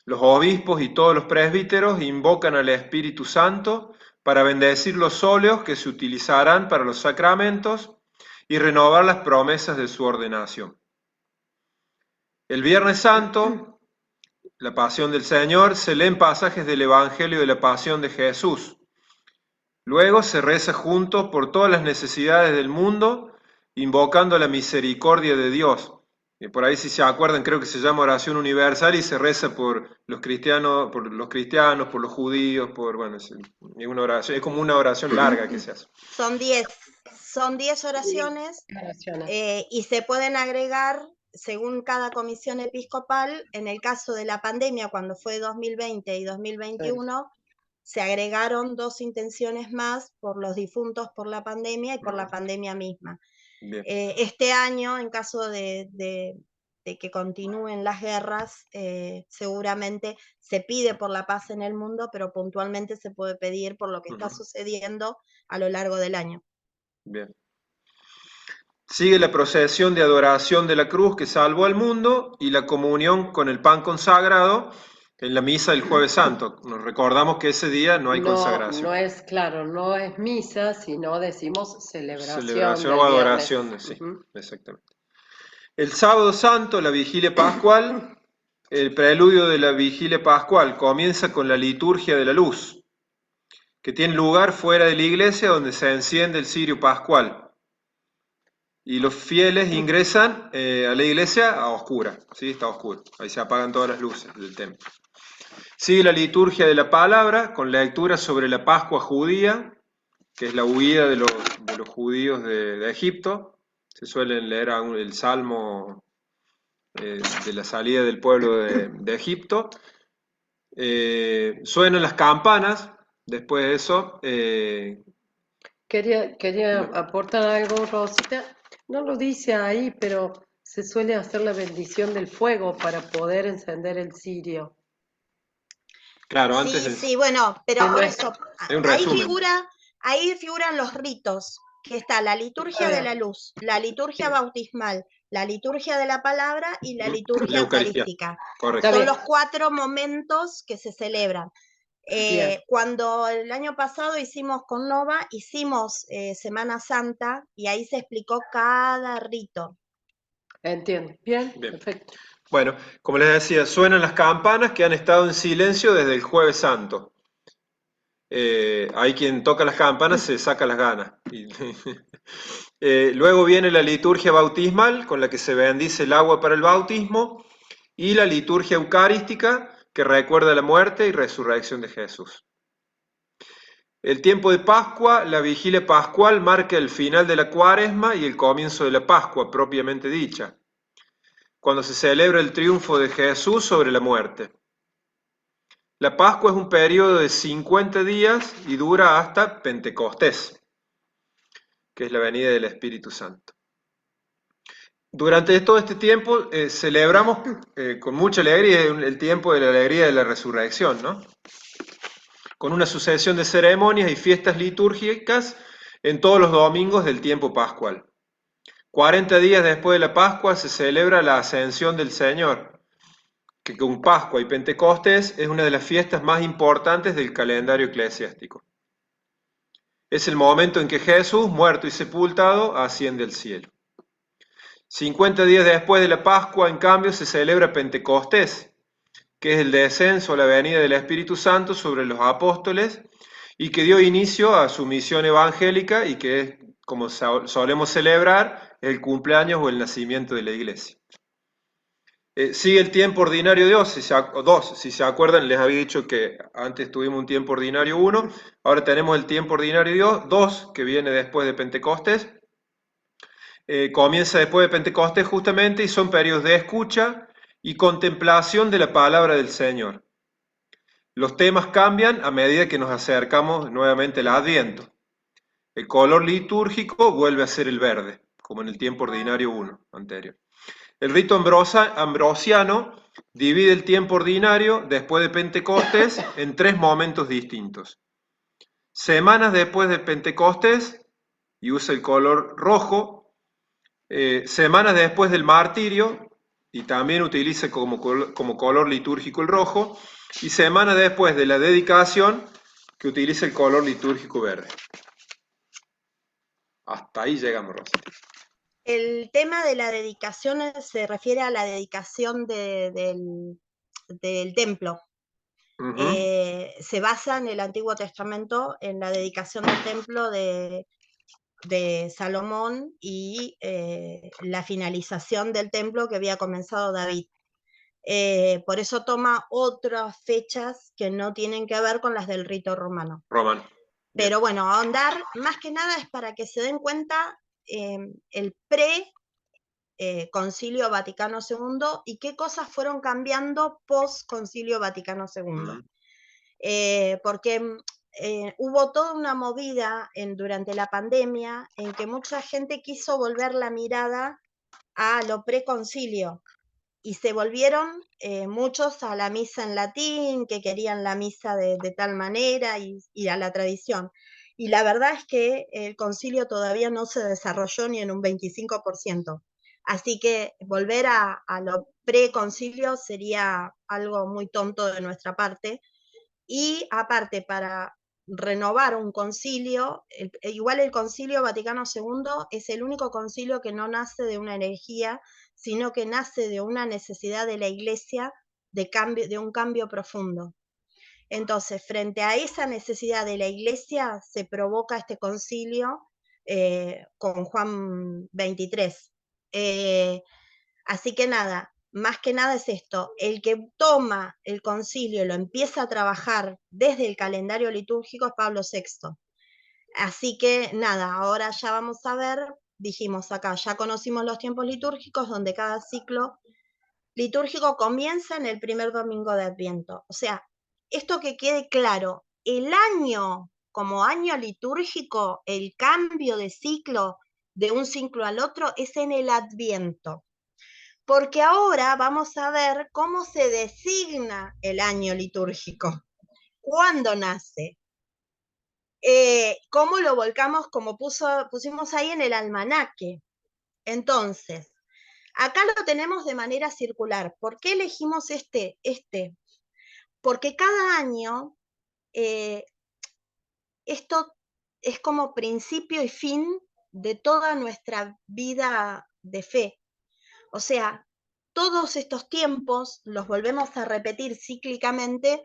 [SPEAKER 4] Los obispos y todos los presbíteros invocan al Espíritu Santo para bendecir los óleos que se utilizarán para los sacramentos y renovar las promesas de su ordenación. El Viernes Santo, la Pasión del Señor, se leen pasajes del Evangelio de la Pasión de Jesús. Luego se reza juntos por todas las necesidades del mundo, invocando la misericordia de Dios. Y por ahí, si se acuerdan, creo que se llama oración universal y se reza por los cristianos, por los judíos, bueno, es una oración, es como una oración larga que se hace.
[SPEAKER 1] Son 10 oraciones, y se pueden agregar según cada comisión episcopal. En el caso de la pandemia, cuando fue 2020 y 2021, se agregaron 2 intenciones más por los difuntos por la pandemia y por la pandemia misma. Este año, en caso de que continúen las guerras, seguramente se pide por la paz en el mundo, pero puntualmente se puede pedir por lo que está sucediendo a lo largo del año.
[SPEAKER 4] Bien. Sigue la procesión de adoración de la cruz que salvó al mundo y la comunión con el pan consagrado en la misa del Jueves Santo. Nos recordamos que ese día no hay consagración.
[SPEAKER 6] No es misa, sino decimos celebración.
[SPEAKER 4] Celebración o adoración, sí, exactamente. El Sábado Santo, la Vigilia Pascual, el preludio de la Vigilia Pascual comienza con la liturgia de la luz, que tiene lugar fuera de la iglesia donde se enciende el cirio pascual. Y los fieles ingresan a la iglesia a oscura, ¿sí? Está oscuro, ahí se apagan todas las luces del templo. Sigue la liturgia de la palabra con lectura sobre la Pascua judía, que es la huida de los judíos de Egipto. Se suelen leer el Salmo de la salida del pueblo de Egipto. Suenan las campanas Después de eso,
[SPEAKER 6] Quería aportar algo, Rosita. No lo dice ahí, pero se suele hacer la bendición del fuego para poder encender el cirio.
[SPEAKER 4] claro, antes
[SPEAKER 1] Sí,
[SPEAKER 4] de...
[SPEAKER 1] sí, bueno, pero
[SPEAKER 6] Que no
[SPEAKER 1] por
[SPEAKER 6] es-
[SPEAKER 1] eso,
[SPEAKER 4] Es un
[SPEAKER 1] ahí
[SPEAKER 4] resumen.
[SPEAKER 1] ahí figuran los ritos, que está la liturgia de la luz, la liturgia bautismal, la liturgia de la palabra y la liturgia
[SPEAKER 4] La Eucaristía,
[SPEAKER 1] eucarística.
[SPEAKER 4] correcto.
[SPEAKER 6] Está
[SPEAKER 1] Son
[SPEAKER 6] bien.
[SPEAKER 1] los 4 momentos que se celebran.
[SPEAKER 6] Bien.
[SPEAKER 1] Cuando el año pasado hicimos con Nova, hicimos Semana Santa y ahí se explicó cada rito.
[SPEAKER 6] Entiendo. Bien,
[SPEAKER 4] Bien.
[SPEAKER 6] perfecto.
[SPEAKER 4] Bueno, como les decía, suenan las campanas que han estado en silencio desde el Jueves Santo. Hay quien toca las campanas, se saca las ganas. Luego viene la liturgia bautismal, con la que se bendice el agua para el bautismo, y la liturgia eucarística, que recuerda la muerte y resurrección de Jesús. El tiempo de Pascua, la vigilia pascual, marca el final de la Cuaresma y el comienzo de la Pascua propiamente dicha, cuando se celebra el triunfo de Jesús sobre la muerte. La Pascua es un periodo de 50 días y dura hasta Pentecostés, que es la venida del Espíritu Santo. Durante todo este tiempo celebramos con mucha alegría el tiempo de la alegría de la resurrección, ¿no? Con una sucesión de ceremonias y fiestas litúrgicas en todos los domingos del tiempo pascual. 40 días después de la Pascua se celebra la Ascensión del Señor, que con Pascua y Pentecostés es una de las fiestas más importantes del calendario eclesiástico. Es el momento en que Jesús, muerto y sepultado, asciende al cielo. 50 días después de la Pascua, en cambio, se celebra Pentecostés, que es el descenso a la venida del Espíritu Santo sobre los apóstoles y que dio inicio a su misión evangélica y que es, como solemos celebrar, el cumpleaños o el nacimiento de la iglesia. Sigue el tiempo ordinario de dos, si se acuerdan, les había dicho que antes tuvimos un tiempo ordinario 1, ahora tenemos el tiempo ordinario 2, que viene después de Pentecostés. Comienza después de Pentecostés justamente y son periodos de escucha y contemplación de la palabra del Señor. Los temas cambian a medida que nos acercamos nuevamente al Adviento. El color litúrgico vuelve a ser el verde, como en el tiempo ordinario 1 anterior. El rito ambrosiano divide el tiempo ordinario después de Pentecostés en 3 momentos distintos. Semanas después de Pentecostés, y usa el color rojo. Semanas después del martirio, y también utiliza como color litúrgico el rojo. Y semanas después de la dedicación, que utiliza el color litúrgico verde. Hasta ahí llegamos, Rosa.
[SPEAKER 1] El tema de la dedicación se refiere a la dedicación del templo. Se basa en el Antiguo Testamento en la dedicación del templo de Salomón y la finalización del templo que había comenzado David. Por eso toma otras fechas que no tienen que ver con las del rito romano. Pero bueno, ahondar más que nada es para que se den cuenta el Concilio Vaticano II y qué cosas fueron cambiando post Concilio Vaticano II. Porque hubo toda una movida durante la pandemia en que mucha gente quiso volver la mirada a lo preconcilio y se volvieron muchos a la misa en latín, que querían la misa de tal manera y a la tradición. Y la verdad es que el concilio todavía no se desarrolló ni en un 25%. Así que volver a lo preconcilio sería algo muy tonto de nuestra parte. Y aparte, para renovar un concilio, igual el Concilio Vaticano II es el único concilio que no nace de una herejía, sino que nace de una necesidad de la Iglesia de un cambio profundo. Entonces, frente a esa necesidad de la Iglesia, se provoca este concilio con Juan XXIII. Así que nada, más que nada es esto, el que toma el concilio y lo empieza a trabajar desde el calendario litúrgico es Pablo VI. Así que nada, ahora ya vamos a ver, dijimos acá, ya conocimos los tiempos litúrgicos donde cada ciclo litúrgico comienza en el primer domingo de Adviento. O sea, esto que quede claro, el año, como año litúrgico, el cambio de ciclo de un ciclo al otro es en el Adviento. Porque ahora vamos a ver cómo se designa el año litúrgico. ¿Cuándo nace? ¿Cómo lo volcamos, como pusimos ahí en el almanaque? Entonces, acá lo tenemos de manera circular. ¿Por qué elegimos este? Porque cada año esto es como principio y fin de toda nuestra vida de fe. O sea, todos estos tiempos los volvemos a repetir cíclicamente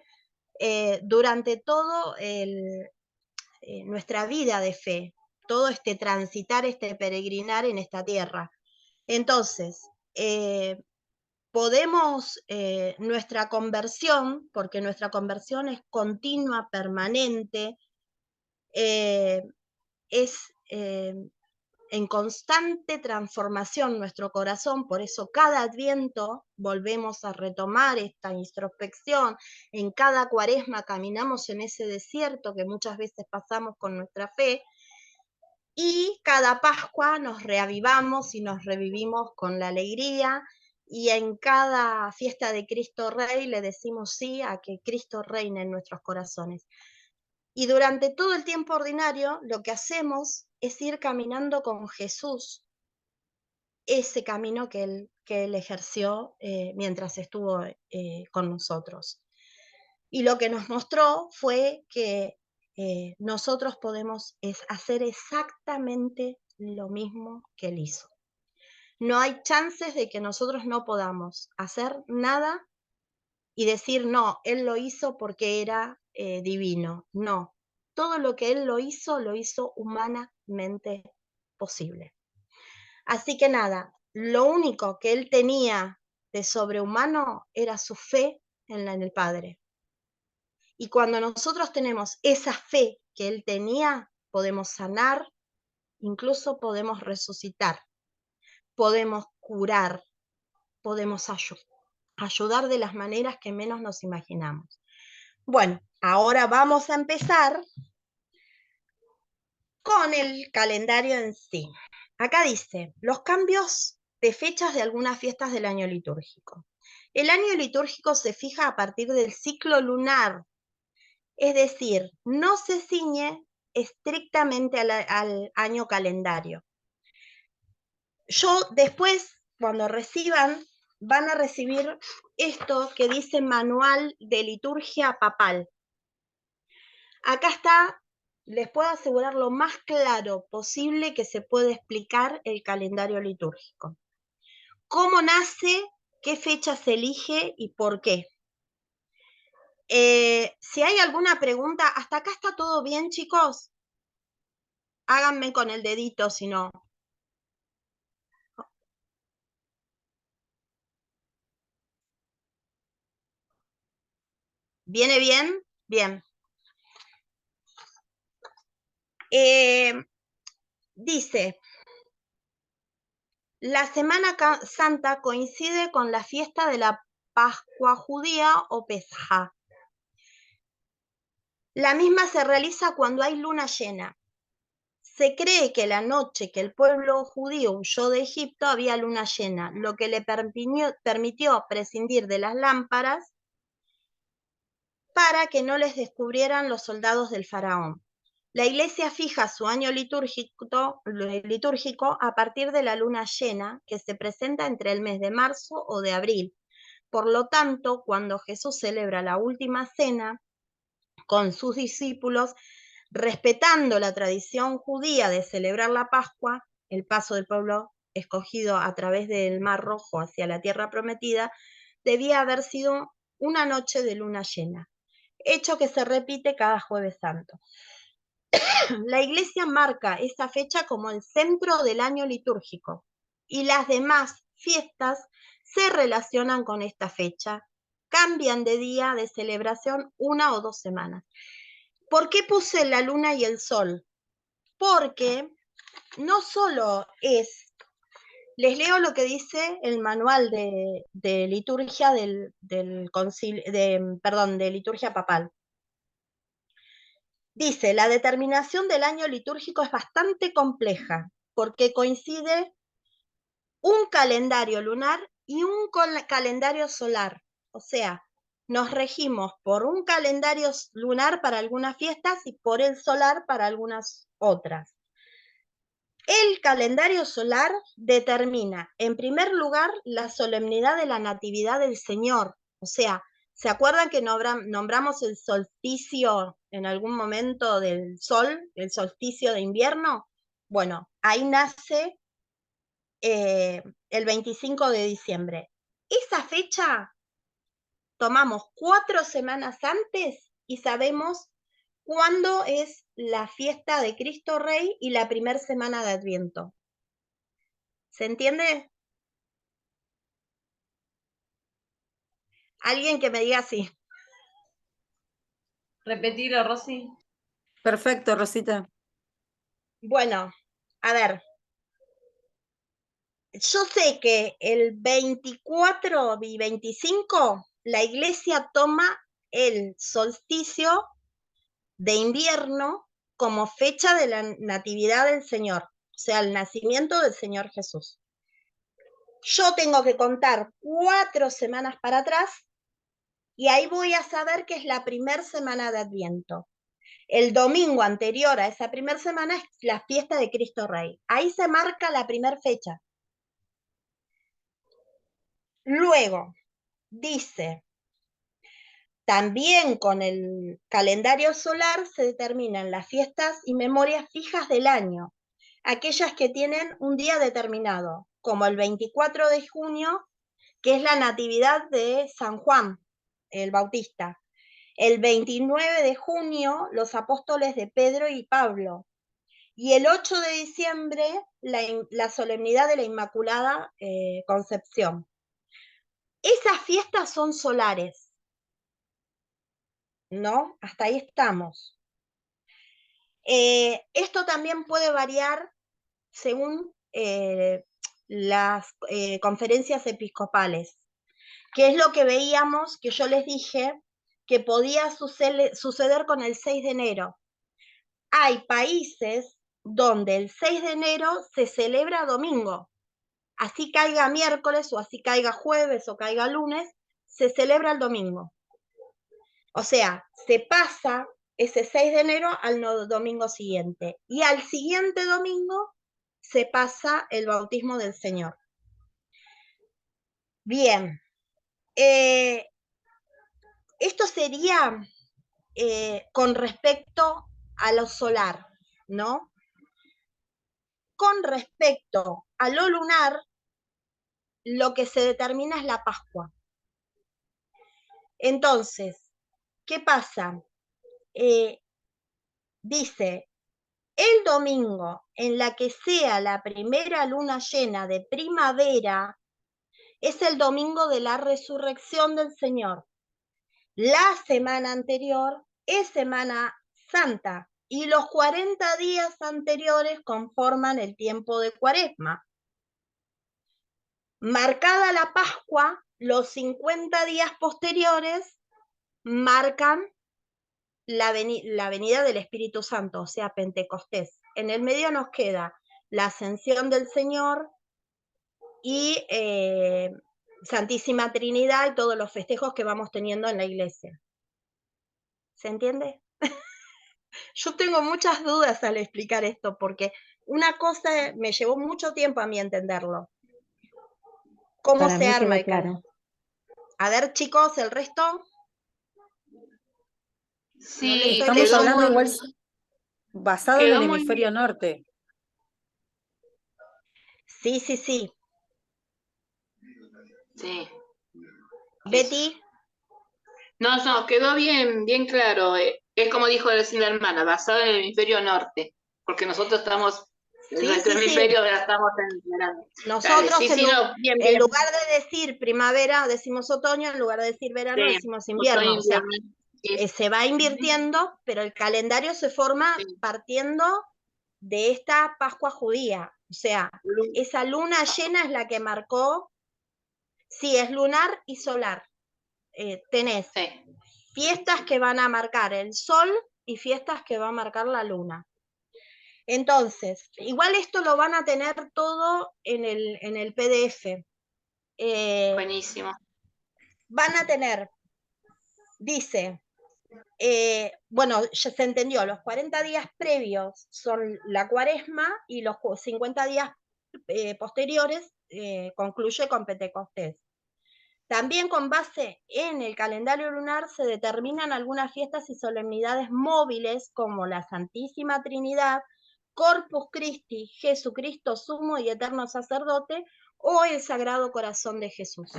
[SPEAKER 1] durante todo nuestra vida de fe, todo este transitar, este peregrinar en esta tierra. Entonces, podemos, nuestra conversión, porque nuestra conversión es continua, permanente, es en constante transformación nuestro corazón, por eso cada Adviento volvemos a retomar esta introspección, en cada Cuaresma caminamos en ese desierto que muchas veces pasamos con nuestra fe, y cada Pascua nos reavivamos y nos revivimos con la alegría, y en cada fiesta de Cristo Rey le decimos sí a que Cristo reine en nuestros corazones. Y durante todo el tiempo ordinario lo que hacemos es ir caminando con Jesús ese camino que él ejerció mientras estuvo con nosotros. Y lo que nos mostró fue que nosotros podemos hacer exactamente lo mismo que él hizo. No hay chances de que nosotros no podamos hacer nada y decir, no, él lo hizo porque era divino. No, todo lo que él lo hizo humanamente posible. Así que nada, lo único que él tenía de sobrehumano era su fe en el Padre. Y cuando nosotros tenemos esa fe que él tenía, podemos sanar, incluso podemos resucitar, podemos curar, podemos ayudar de las maneras que menos nos imaginamos. Bueno, ahora vamos a empezar con el calendario en sí. Acá dice, los cambios de fechas de algunas fiestas del año litúrgico. El año litúrgico se fija a partir del ciclo lunar, es decir, no se ciñe estrictamente al año calendario. Yo después, cuando reciban, van a recibir esto que dice Manual de Liturgia Papal. Acá está, les puedo asegurar lo más claro posible que se puede explicar el calendario litúrgico. ¿Cómo nace? ¿Qué fecha se elige y por qué? Si hay alguna pregunta, ¿hasta acá está todo bien, chicos? Háganme con el dedito, si no. ¿Viene bien? Bien. Dice, la Semana Santa coincide con la fiesta de la Pascua judía o Pesajá. La misma se realiza cuando hay luna llena. Se cree que la noche que el pueblo judío huyó de Egipto había luna llena, lo que le permitió prescindir de las lámparas para que no les descubrieran los soldados del faraón. La Iglesia fija su año litúrgico a partir de la luna llena, que se presenta entre el mes de marzo o de abril. Por lo tanto, cuando Jesús celebra la última cena con sus discípulos, respetando la tradición judía de celebrar la Pascua, el paso del pueblo escogido a través del Mar Rojo hacia la tierra prometida, debía haber sido una noche de luna llena, hecho que se repite cada Jueves Santo. La Iglesia marca esa fecha como el centro del año litúrgico y las demás fiestas se relacionan con esta fecha, cambian de día de celebración 1 o 2 semanas. ¿Por qué puse la luna y el sol? Porque no solo es, les leo lo que dice el manual de liturgia de liturgia papal. Dice, la determinación del año litúrgico es bastante compleja, porque coincide un calendario lunar y un calendario solar. O sea, nos regimos por un calendario lunar para algunas fiestas y por el solar para algunas otras. El calendario solar determina, en primer lugar, la solemnidad de la Natividad del Señor. O sea, ¿se acuerdan que nombramos el solsticio en algún momento del sol, el solsticio de invierno? Bueno, ahí nace el 25 de diciembre. Esa fecha tomamos 4 semanas antes y sabemos cuándo es la fiesta de Cristo Rey y la primera semana de Adviento. ¿Se entiende? Alguien que me diga sí.
[SPEAKER 3] Repetilo, Rosy.
[SPEAKER 2] Perfecto, Rosita.
[SPEAKER 1] Bueno, a ver. Yo sé que el 24 y 25 la iglesia toma el solsticio de invierno como fecha de la natividad del Señor, o sea, el nacimiento del Señor Jesús. Yo tengo que contar 4 semanas para atrás y ahí voy a saber que es la primera semana de Adviento. El domingo anterior a esa primera semana es la fiesta de Cristo Rey. Ahí se marca la primera fecha. Luego, dice, también con el calendario solar se determinan las fiestas y memorias fijas del año, aquellas que tienen un día determinado, como el 24 de junio, que es la natividad de San Juan, el Bautista. El 29 de junio, los apóstoles de Pedro y Pablo. Y el 8 de diciembre, la solemnidad de la Inmaculada Concepción. Esas fiestas son solares, ¿no? Hasta ahí estamos. Esto también puede variar según las conferencias episcopales, que es lo que veíamos, que yo les dije, que podía suceder con el 6 de enero. Hay países donde el 6 de enero se celebra domingo, así caiga miércoles o así caiga jueves o caiga lunes, se celebra el domingo. O sea, se pasa ese 6 de enero al domingo siguiente. Y al siguiente domingo se pasa el bautismo del Señor. Bien. Esto sería con respecto a lo solar, ¿no? Con respecto a lo lunar, lo que se determina es la Pascua. Entonces, ¿qué pasa? Dice, el domingo en la que sea la primera luna llena de primavera es el domingo de la resurrección del Señor. La semana anterior es Semana Santa y los 40 días anteriores conforman el tiempo de Cuaresma. Marcada la Pascua, los 50 días posteriores marcan la venida del Espíritu Santo, o sea, Pentecostés. En el medio nos queda la ascensión del Señor y Santísima Trinidad y todos los festejos que vamos teniendo en la iglesia. ¿Se entiende? Yo tengo muchas dudas al explicar esto, porque una cosa me llevó mucho tiempo a mí entenderlo. ¿Cómo
[SPEAKER 5] Para
[SPEAKER 1] se
[SPEAKER 5] mí
[SPEAKER 1] arma
[SPEAKER 5] quedó
[SPEAKER 1] el
[SPEAKER 5] claro.
[SPEAKER 1] A ver, chicos, el resto.
[SPEAKER 7] Sí,
[SPEAKER 1] estoy
[SPEAKER 2] Estamos hablando
[SPEAKER 7] muy-
[SPEAKER 2] igual basado en
[SPEAKER 7] quedó
[SPEAKER 2] el
[SPEAKER 7] muy
[SPEAKER 2] hemisferio
[SPEAKER 7] bien.
[SPEAKER 2] norte.
[SPEAKER 1] Sí, sí, sí.
[SPEAKER 7] Sí.
[SPEAKER 1] Betty.
[SPEAKER 7] No, quedó bien, bien claro. Es como dijo recién la hermana, basado en el hemisferio norte, porque nosotros estamos, en
[SPEAKER 1] Sí,
[SPEAKER 7] nuestro
[SPEAKER 1] sí, sí.
[SPEAKER 7] hemisferio la estamos en verano. Dale,
[SPEAKER 1] Nosotros
[SPEAKER 7] sí, no, bien,
[SPEAKER 1] en
[SPEAKER 7] bien.
[SPEAKER 1] lugar de decir primavera decimos otoño, en lugar de decir verano
[SPEAKER 7] Sí,
[SPEAKER 1] decimos invierno.
[SPEAKER 7] otoño,
[SPEAKER 1] O sea,
[SPEAKER 7] invierno. Sí,
[SPEAKER 1] se va invirtiendo, pero el calendario se forma
[SPEAKER 7] sí.
[SPEAKER 1] partiendo de esta Pascua judía. O sea, esa luna llena es la que marcó, sí, es lunar y solar. Tenés
[SPEAKER 7] Sí,
[SPEAKER 1] fiestas que van a marcar el sol y fiestas que va a marcar la luna. Entonces, igual esto lo van a tener todo en el PDF.
[SPEAKER 7] Buenísimo.
[SPEAKER 1] Van a tener, dice, bueno, ya se entendió, los 40 días previos son la cuaresma y los 50 días posteriores concluye con Pentecostés. También con base en el calendario lunar se determinan algunas fiestas y solemnidades móviles como la Santísima Trinidad, Corpus Christi, Jesucristo sumo y eterno sacerdote o el Sagrado Corazón de Jesús.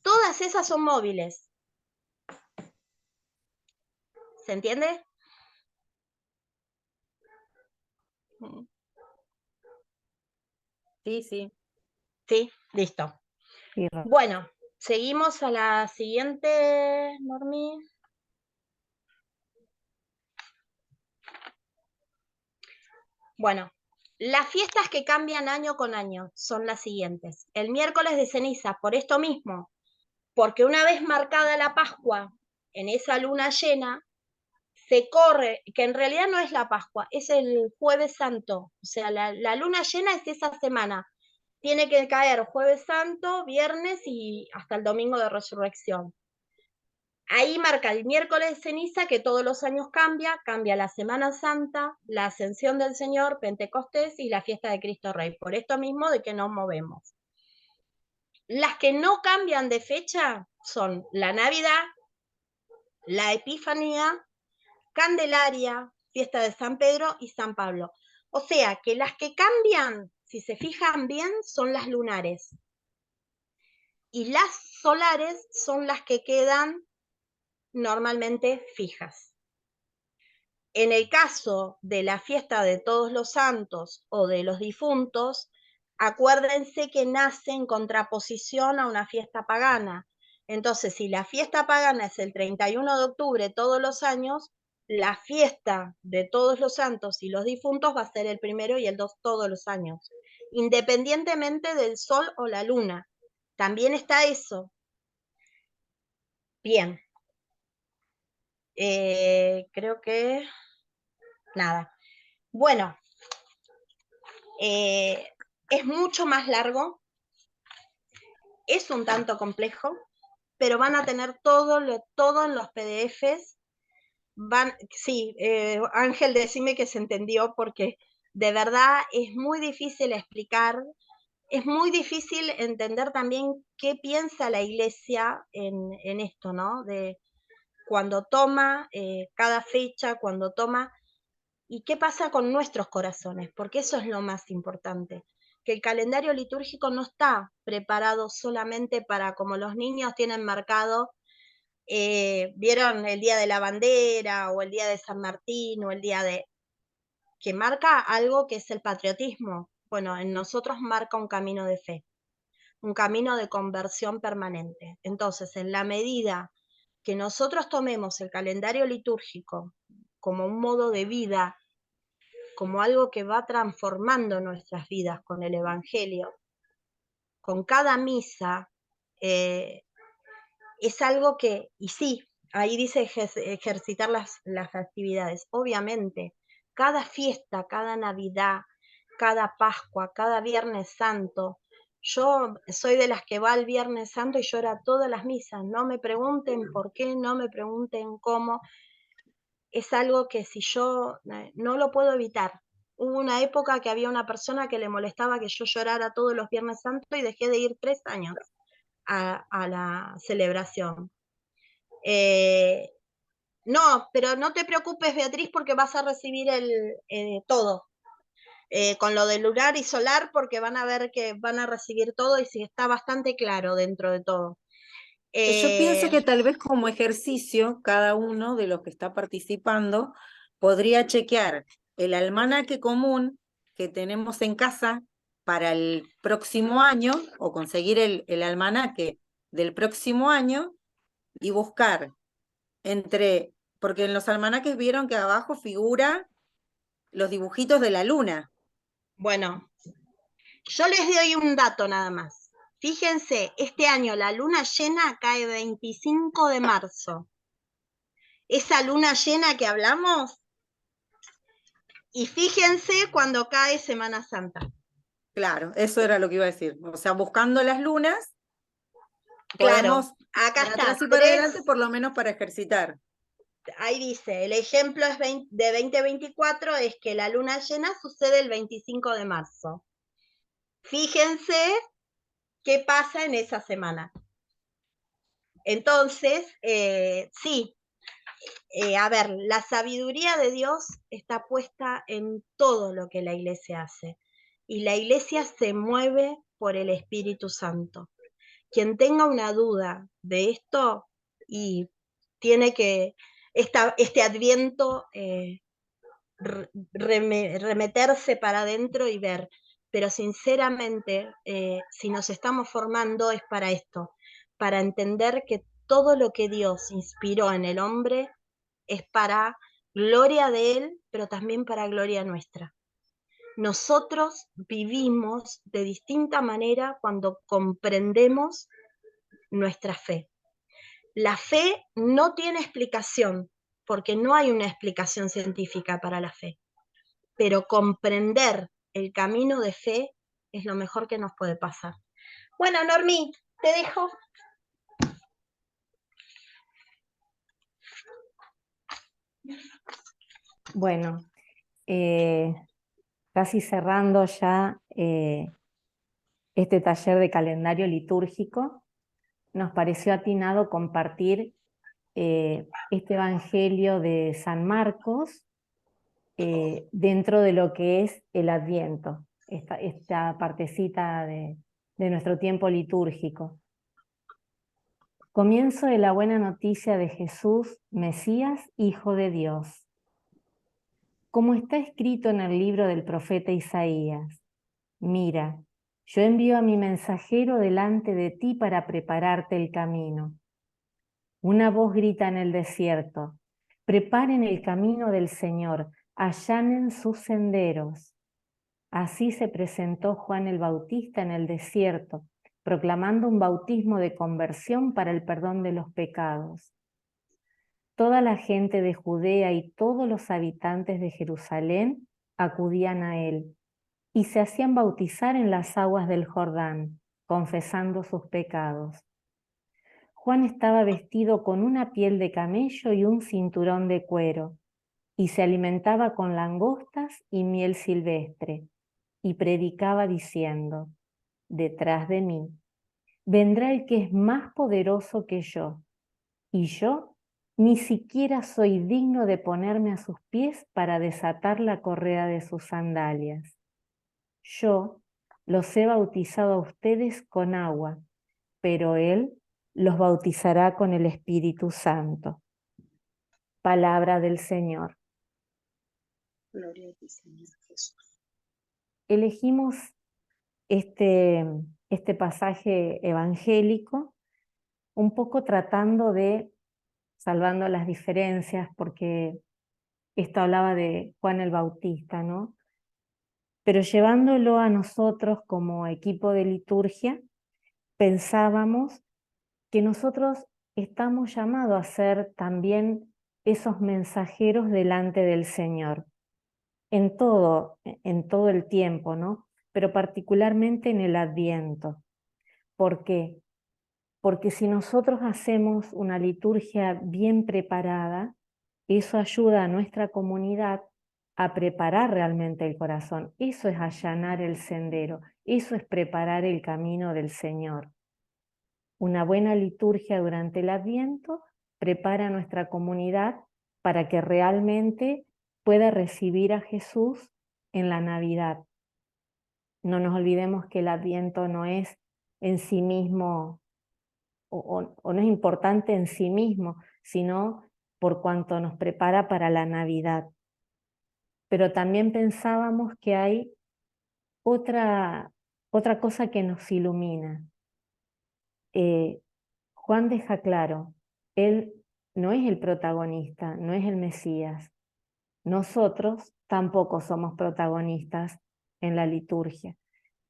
[SPEAKER 1] Todas esas son móviles. ¿Se entiende?
[SPEAKER 2] Sí, sí.
[SPEAKER 1] Sí, listo.
[SPEAKER 5] Sí,
[SPEAKER 1] Bueno, seguimos a la siguiente, Normi. Bueno, las fiestas que cambian año con año son las siguientes. El miércoles de ceniza, por esto mismo, porque una vez marcada la Pascua, en esa luna llena, se corre, que en realidad no es la Pascua, es el Jueves Santo, o sea, la luna llena es esa semana. Tiene que caer Jueves Santo, viernes y hasta el domingo de Resurrección. Ahí marca el miércoles de ceniza, que todos los años cambia la Semana Santa, la Ascensión del Señor, Pentecostés y la fiesta de Cristo Rey. Por esto mismo de que nos movemos. Las que no cambian de fecha son la Navidad, la Epifanía, Candelaria, fiesta de San Pedro y San Pablo. O sea que las que cambian, si se fijan bien, son las lunares. Y las solares son las que quedan normalmente fijas. En el caso de la fiesta de todos los santos o de los difuntos, acuérdense que nace en contraposición a una fiesta pagana. Entonces, si la fiesta pagana es el 31 de octubre todos los años, la fiesta de todos los santos y los difuntos va a ser el 1 y el 2 todos los años, independientemente del sol o la luna. También está eso. Bien. Creo que nada. Bueno, es mucho más largo, es un tanto complejo, pero van a tener todo en los PDFs. Sí, Ángel, decime que se entendió, porque de verdad es muy difícil explicar, es muy difícil entender también qué piensa la Iglesia en esto, ¿no? De cuando toma cada fecha, cuando toma. ¿Y qué pasa con nuestros corazones? Porque eso es lo más importante, que el calendario litúrgico no está preparado solamente para, como los niños tienen marcado, vieron el día de la bandera o el día de San Martín o el día de... que marca algo que es el patriotismo. Bueno, en nosotros marca un camino de fe, un camino de conversión permanente. Entonces, en la medida que nosotros tomemos el calendario litúrgico como un modo de vida, como algo que va transformando nuestras vidas con el Evangelio, con cada misa, es algo que, y sí, ahí dice ejercitar las actividades, obviamente, cada fiesta, cada Navidad, cada Pascua, cada Viernes Santo. Yo soy de las que va el Viernes Santo y llora todas las misas. No me pregunten por qué, no me pregunten cómo. Es algo que si yo no lo puedo evitar. Hubo una época que había una persona que le molestaba que yo llorara todos los Viernes Santos y dejé de ir 3 años a la celebración. No, pero no te preocupes, Beatriz, porque vas a recibir todo. Con lo de lunar y solar, porque van a ver que van a recibir todo y sí está bastante claro dentro de todo.
[SPEAKER 2] Yo pienso que tal vez como ejercicio, cada uno de los que está participando podría chequear el almanaque común que tenemos en casa para el próximo año, o conseguir el almanaque del próximo año y buscar porque en los almanaques vieron que abajo figura los dibujitos de la luna.
[SPEAKER 1] Bueno, yo les doy un dato nada más. Fíjense, este año la luna llena cae 25 de marzo. esa luna llena que hablamos, y fíjense cuando cae Semana Santa.
[SPEAKER 2] Claro, eso era lo que iba a decir. O sea, buscando las lunas,
[SPEAKER 1] Claro,
[SPEAKER 2] podemos
[SPEAKER 1] acá
[SPEAKER 2] para
[SPEAKER 1] está,
[SPEAKER 2] atrás y para adelante, por lo menos para ejercitar.
[SPEAKER 1] Ahí dice, el ejemplo es de 2024 es que la luna llena sucede el 25 de marzo. Fíjense qué pasa en esa semana. Entonces, sí, a ver, la sabiduría de Dios está puesta en todo lo que la iglesia hace. Y la iglesia se mueve por el Espíritu Santo. Quien tenga una duda de esto y tiene que, este adviento, remeterse para adentro y ver. Pero sinceramente, si nos estamos formando es para esto, para entender que todo lo que Dios inspiró en el hombre es para gloria de Él, pero también para gloria nuestra. Nosotros vivimos de distinta manera cuando comprendemos nuestra fe. La fe no tiene explicación, porque no hay una explicación científica para la fe, pero comprender el camino de fe es lo mejor que nos puede pasar. Bueno, Normi, te dejo.
[SPEAKER 5] Bueno, casi cerrando ya este taller de calendario litúrgico, nos pareció atinado compartir este Evangelio de San Marcos dentro de lo que es el Adviento, esta partecita de nuestro tiempo litúrgico. Comienzo de la buena noticia de Jesús, Mesías, Hijo de Dios. Como está escrito en el libro del profeta Isaías, mira, yo envío a mi mensajero delante de ti para prepararte el camino. Una voz grita en el desierto, preparen el camino del Señor, allanen sus senderos. Así se presentó Juan el Bautista en el desierto, proclamando un bautismo de conversión para el perdón de los pecados. Toda la gente de Judea y todos los habitantes de Jerusalén acudían a él y se hacían bautizar en las aguas del Jordán, confesando sus pecados. Juan estaba vestido con una piel de camello y un cinturón de cuero, y se alimentaba con langostas y miel silvestre, y predicaba diciendo, detrás de mí vendrá el que es más poderoso que yo, y yo ni siquiera soy digno de ponerme a sus pies para desatar la correa de sus sandalias. Yo los he bautizado a ustedes con agua, pero Él los bautizará con el Espíritu Santo. Palabra del Señor.
[SPEAKER 2] Gloria a ti, Señor Jesús.
[SPEAKER 5] Elegimos este pasaje evangélico un poco tratando de, salvando las diferencias, porque esto hablaba de Juan el Bautista, ¿no? Pero llevándolo a nosotros como equipo de liturgia, pensábamos que nosotros estamos llamados a ser también esos mensajeros delante del Señor, en todo el tiempo, ¿no? Pero particularmente en el Adviento. ¿Por qué? Porque si nosotros hacemos una liturgia bien preparada, eso ayuda a nuestra comunidad a preparar realmente el corazón. Eso es allanar el sendero, eso es preparar el camino del Señor. Una buena liturgia durante el Adviento prepara a nuestra comunidad para que realmente pueda recibir a Jesús en la Navidad. No nos olvidemos que el Adviento no es en sí mismo, o no es importante en sí mismo, sino por cuanto nos prepara para la Navidad. Pero también pensábamos que hay otra cosa que nos ilumina. Juan deja claro, él no es el protagonista, no es el Mesías. Nosotros tampoco somos protagonistas en la liturgia.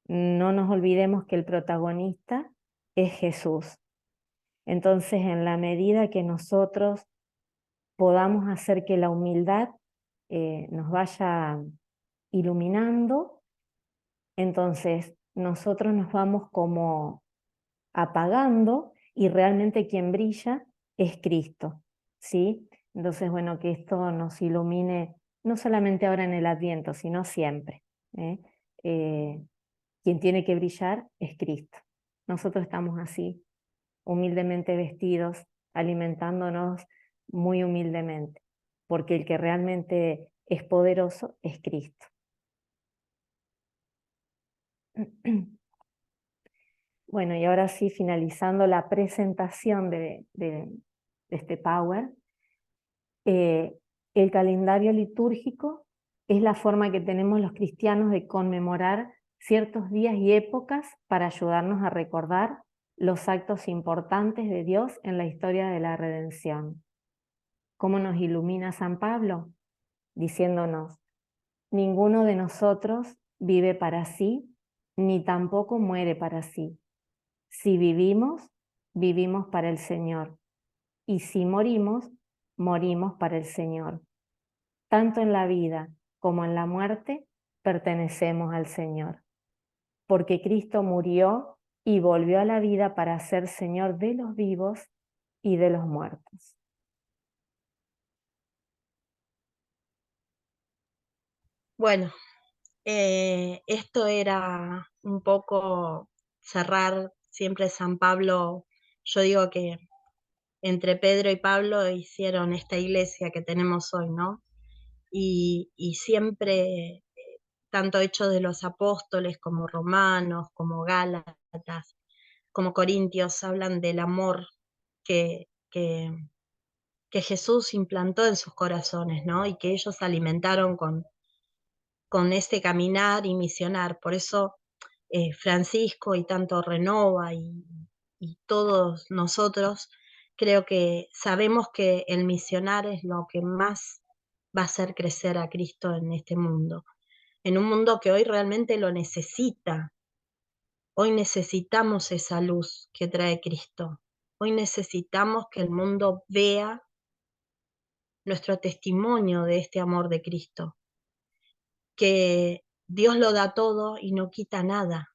[SPEAKER 5] No nos olvidemos que el protagonista es Jesús. Entonces, en la medida que nosotros podamos hacer que la humildad nos vaya iluminando. Entonces nosotros nos vamos como apagando y realmente quien brilla es Cristo, ¿sí? Entonces, bueno, que esto nos ilumine no solamente ahora en el Adviento, sino siempre, ¿eh? Quien tiene que brillar es Cristo. Nosotros estamos así, humildemente vestidos, alimentándonos muy humildemente, porque el que realmente es poderoso es Cristo. Bueno, y ahora sí, finalizando la presentación de este Power, el calendario litúrgico es la forma que tenemos los cristianos de conmemorar ciertos días y épocas para ayudarnos a recordar los actos importantes de Dios en la historia de la redención. ¿Cómo nos ilumina San Pablo? Diciéndonos, ninguno de nosotros vive para sí, ni tampoco muere para sí. Si vivimos, vivimos para el Señor, y si morimos, morimos para el Señor. Tanto en la vida como en la muerte pertenecemos al Señor, porque Cristo murió y volvió a la vida para ser Señor de los vivos y de los muertos.
[SPEAKER 1] Bueno, esto era un poco cerrar siempre San Pablo. Yo digo que entre Pedro y Pablo hicieron esta iglesia que tenemos hoy, ¿no? Y siempre, tanto Hechos de los Apóstoles como Romanos, como Gálatas, como Corintios, hablan del amor que, que, que Jesús implantó en sus corazones, ¿no? Y que ellos alimentaron con ese caminar y misionar. Por eso Francisco y tanto Renova y todos nosotros, creo que sabemos que el misionar es lo que más va a hacer crecer a Cristo en este mundo, en un mundo que hoy realmente lo necesita. Hoy necesitamos esa luz que trae Cristo. Hoy necesitamos que el mundo vea nuestro testimonio de este amor de Cristo, que Dios lo da todo y no quita nada,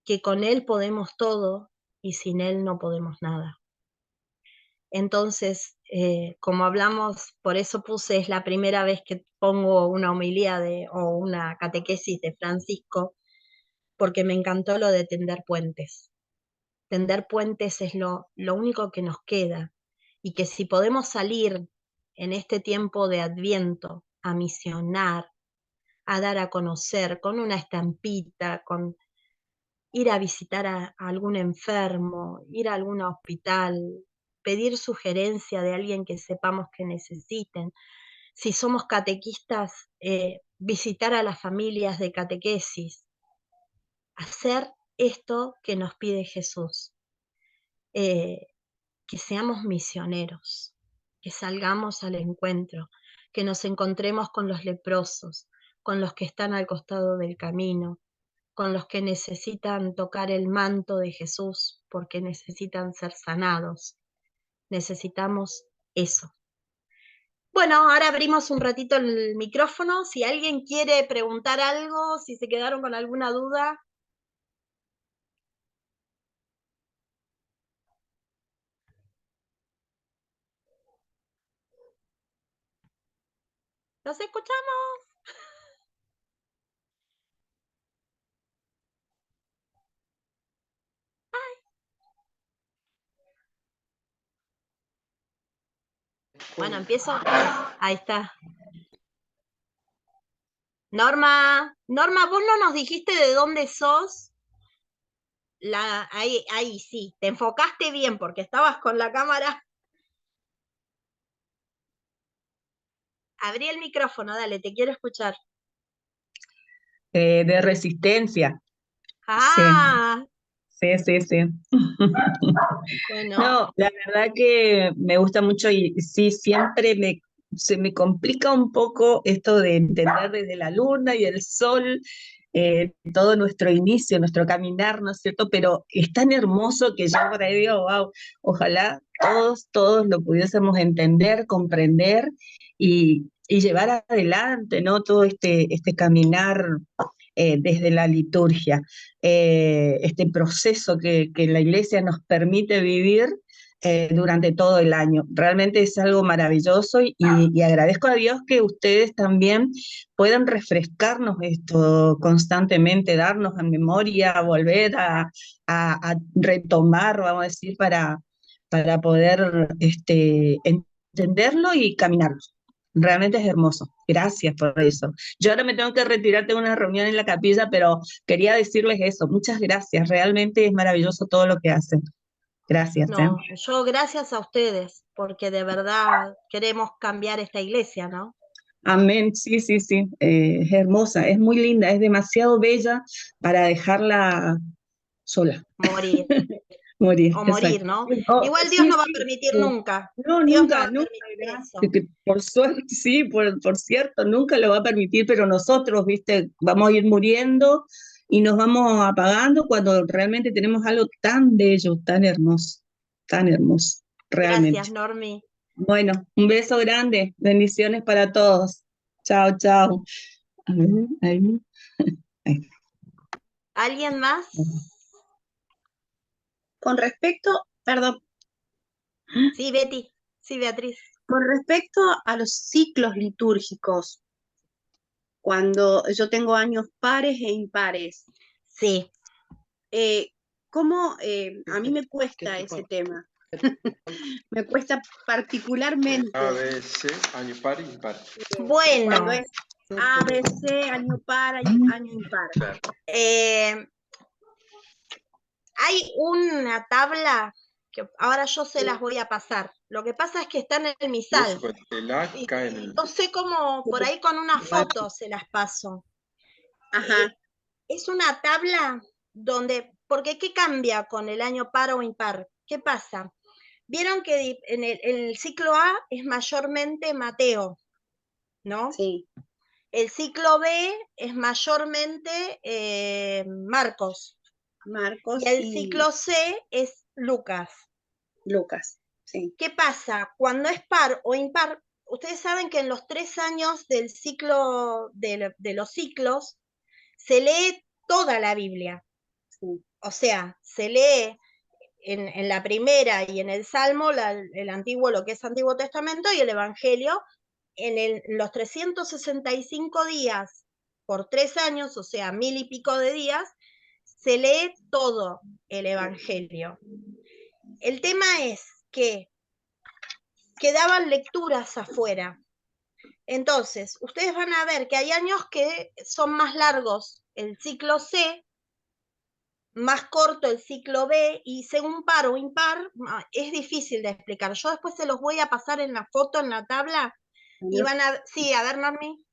[SPEAKER 1] que con Él podemos todo y sin Él no podemos nada. Entonces, como hablamos, por eso puse, es la primera vez que pongo una homilía o una catequesis de Francisco, porque me encantó lo de tender puentes. Tender puentes es lo único que nos queda, y que si podemos salir en este tiempo de Adviento a misionar, a dar a conocer con una estampita, con ir a visitar a algún enfermo, ir a algún hospital, pedir sugerencia de alguien que sepamos que necesiten. Si somos catequistas, visitar a las familias de catequesis, hacer esto que nos pide Jesús, que seamos misioneros, que salgamos al encuentro, que nos encontremos con los leprosos, con los que están al costado del camino, con los que necesitan tocar el manto de Jesús porque necesitan ser sanados. Necesitamos eso. Bueno, ahora abrimos un ratito el micrófono. Si alguien quiere preguntar algo, si se quedaron con alguna duda. ¡Los escuchamos! Bueno, empiezo. Ahí está. Norma, vos no nos dijiste de dónde sos. Ahí sí, te enfocaste bien porque estabas con la cámara. Abrí el micrófono, dale, te quiero escuchar.
[SPEAKER 8] De Resistencia.
[SPEAKER 1] Ah,
[SPEAKER 8] Sí, sí, sí.
[SPEAKER 1] bueno.
[SPEAKER 8] No, la verdad que me gusta mucho y sí, siempre se me complica un poco esto de entender desde la luna y el sol, todo nuestro inicio, nuestro caminar, ¿no es cierto? Pero es tan hermoso que yo por ahí digo, wow, ojalá todos lo pudiésemos entender, comprender y llevar adelante, ¿no? Todo este caminar desde la liturgia, este proceso que la Iglesia nos permite vivir durante todo el año. Realmente es algo maravilloso y agradezco a Dios que ustedes también puedan refrescarnos esto constantemente, darnos en memoria, volver a retomar, vamos a decir, para poder entenderlo y caminarlo. Realmente es hermoso. Gracias por eso. Yo ahora me tengo que retirar, tengo una reunión en la capilla, pero quería decirles eso. Muchas gracias. Realmente es maravilloso todo lo que hacen. Gracias.
[SPEAKER 1] No, yo gracias a ustedes, porque de verdad queremos cambiar esta iglesia, ¿no?
[SPEAKER 8] Amén. Sí, sí, sí. Es hermosa, es muy linda, es demasiado bella para dejarla sola.
[SPEAKER 1] Morir.
[SPEAKER 8] Morir,
[SPEAKER 1] O morir,
[SPEAKER 8] exacto.
[SPEAKER 1] ¿no?
[SPEAKER 8] Oh,
[SPEAKER 1] Igual Dios
[SPEAKER 8] sí,
[SPEAKER 1] no va a
[SPEAKER 8] sí,
[SPEAKER 1] permitir
[SPEAKER 8] sí.
[SPEAKER 1] nunca.
[SPEAKER 8] No,
[SPEAKER 1] Dios no va
[SPEAKER 8] nunca,
[SPEAKER 1] a
[SPEAKER 8] nunca,
[SPEAKER 1] permitir eso.
[SPEAKER 8] por suerte, sí, por cierto, nunca lo va a permitir, pero nosotros, viste, vamos a ir muriendo y nos vamos apagando cuando realmente tenemos algo tan bello, tan hermoso, realmente.
[SPEAKER 1] Gracias, Normi.
[SPEAKER 8] Bueno, un beso grande, bendiciones para todos. Chao, chao. A ver, ahí. Ahí.
[SPEAKER 1] ¿Alguien más?
[SPEAKER 9] Con respecto, perdón,
[SPEAKER 1] Sí, Betty. Sí, Beatriz.
[SPEAKER 9] con respecto a los ciclos litúrgicos, cuando yo tengo años pares e impares,
[SPEAKER 1] Sí.
[SPEAKER 9] ¿cómo a mí me cuesta ese tema? Me cuesta particularmente.
[SPEAKER 4] A, B, C, año par, impar.
[SPEAKER 1] Bueno.
[SPEAKER 9] Cuando es A, B, C, año par, año impar.
[SPEAKER 4] Claro.
[SPEAKER 1] Hay una tabla que ahora yo se las voy a pasar. Lo que pasa es que está en el misal.
[SPEAKER 4] El A cae en el...
[SPEAKER 1] No sé cómo, por ahí con una foto se las paso.
[SPEAKER 9] Ajá.
[SPEAKER 1] Es una tabla donde, porque ¿qué cambia con el año par o impar? ¿Qué pasa? Vieron que en el ciclo A es mayormente Mateo, ¿no?
[SPEAKER 9] Sí.
[SPEAKER 1] El ciclo B es mayormente Marcos.
[SPEAKER 9] Marcos
[SPEAKER 1] Y el ciclo C es Lucas.
[SPEAKER 9] Lucas, sí.
[SPEAKER 1] ¿Qué pasa? Cuando es par o impar, ustedes saben que en los 3 años del ciclo, de los ciclos, se lee toda la Biblia.
[SPEAKER 9] Sí.
[SPEAKER 1] O sea, se lee en la primera y en el Salmo, el antiguo, lo que es Antiguo Testamento, y el Evangelio, en los 365 días por 3 años, o sea, 1000 y pico de días, se lee todo el Evangelio. El tema es que quedaban lecturas afuera. Entonces, ustedes van a ver que hay años que son más largos el ciclo C, más corto el ciclo B, y según par o impar, es difícil de explicar. Yo después se los voy a pasar en la foto, en la tabla, y van a... Sí, a ver, Normi.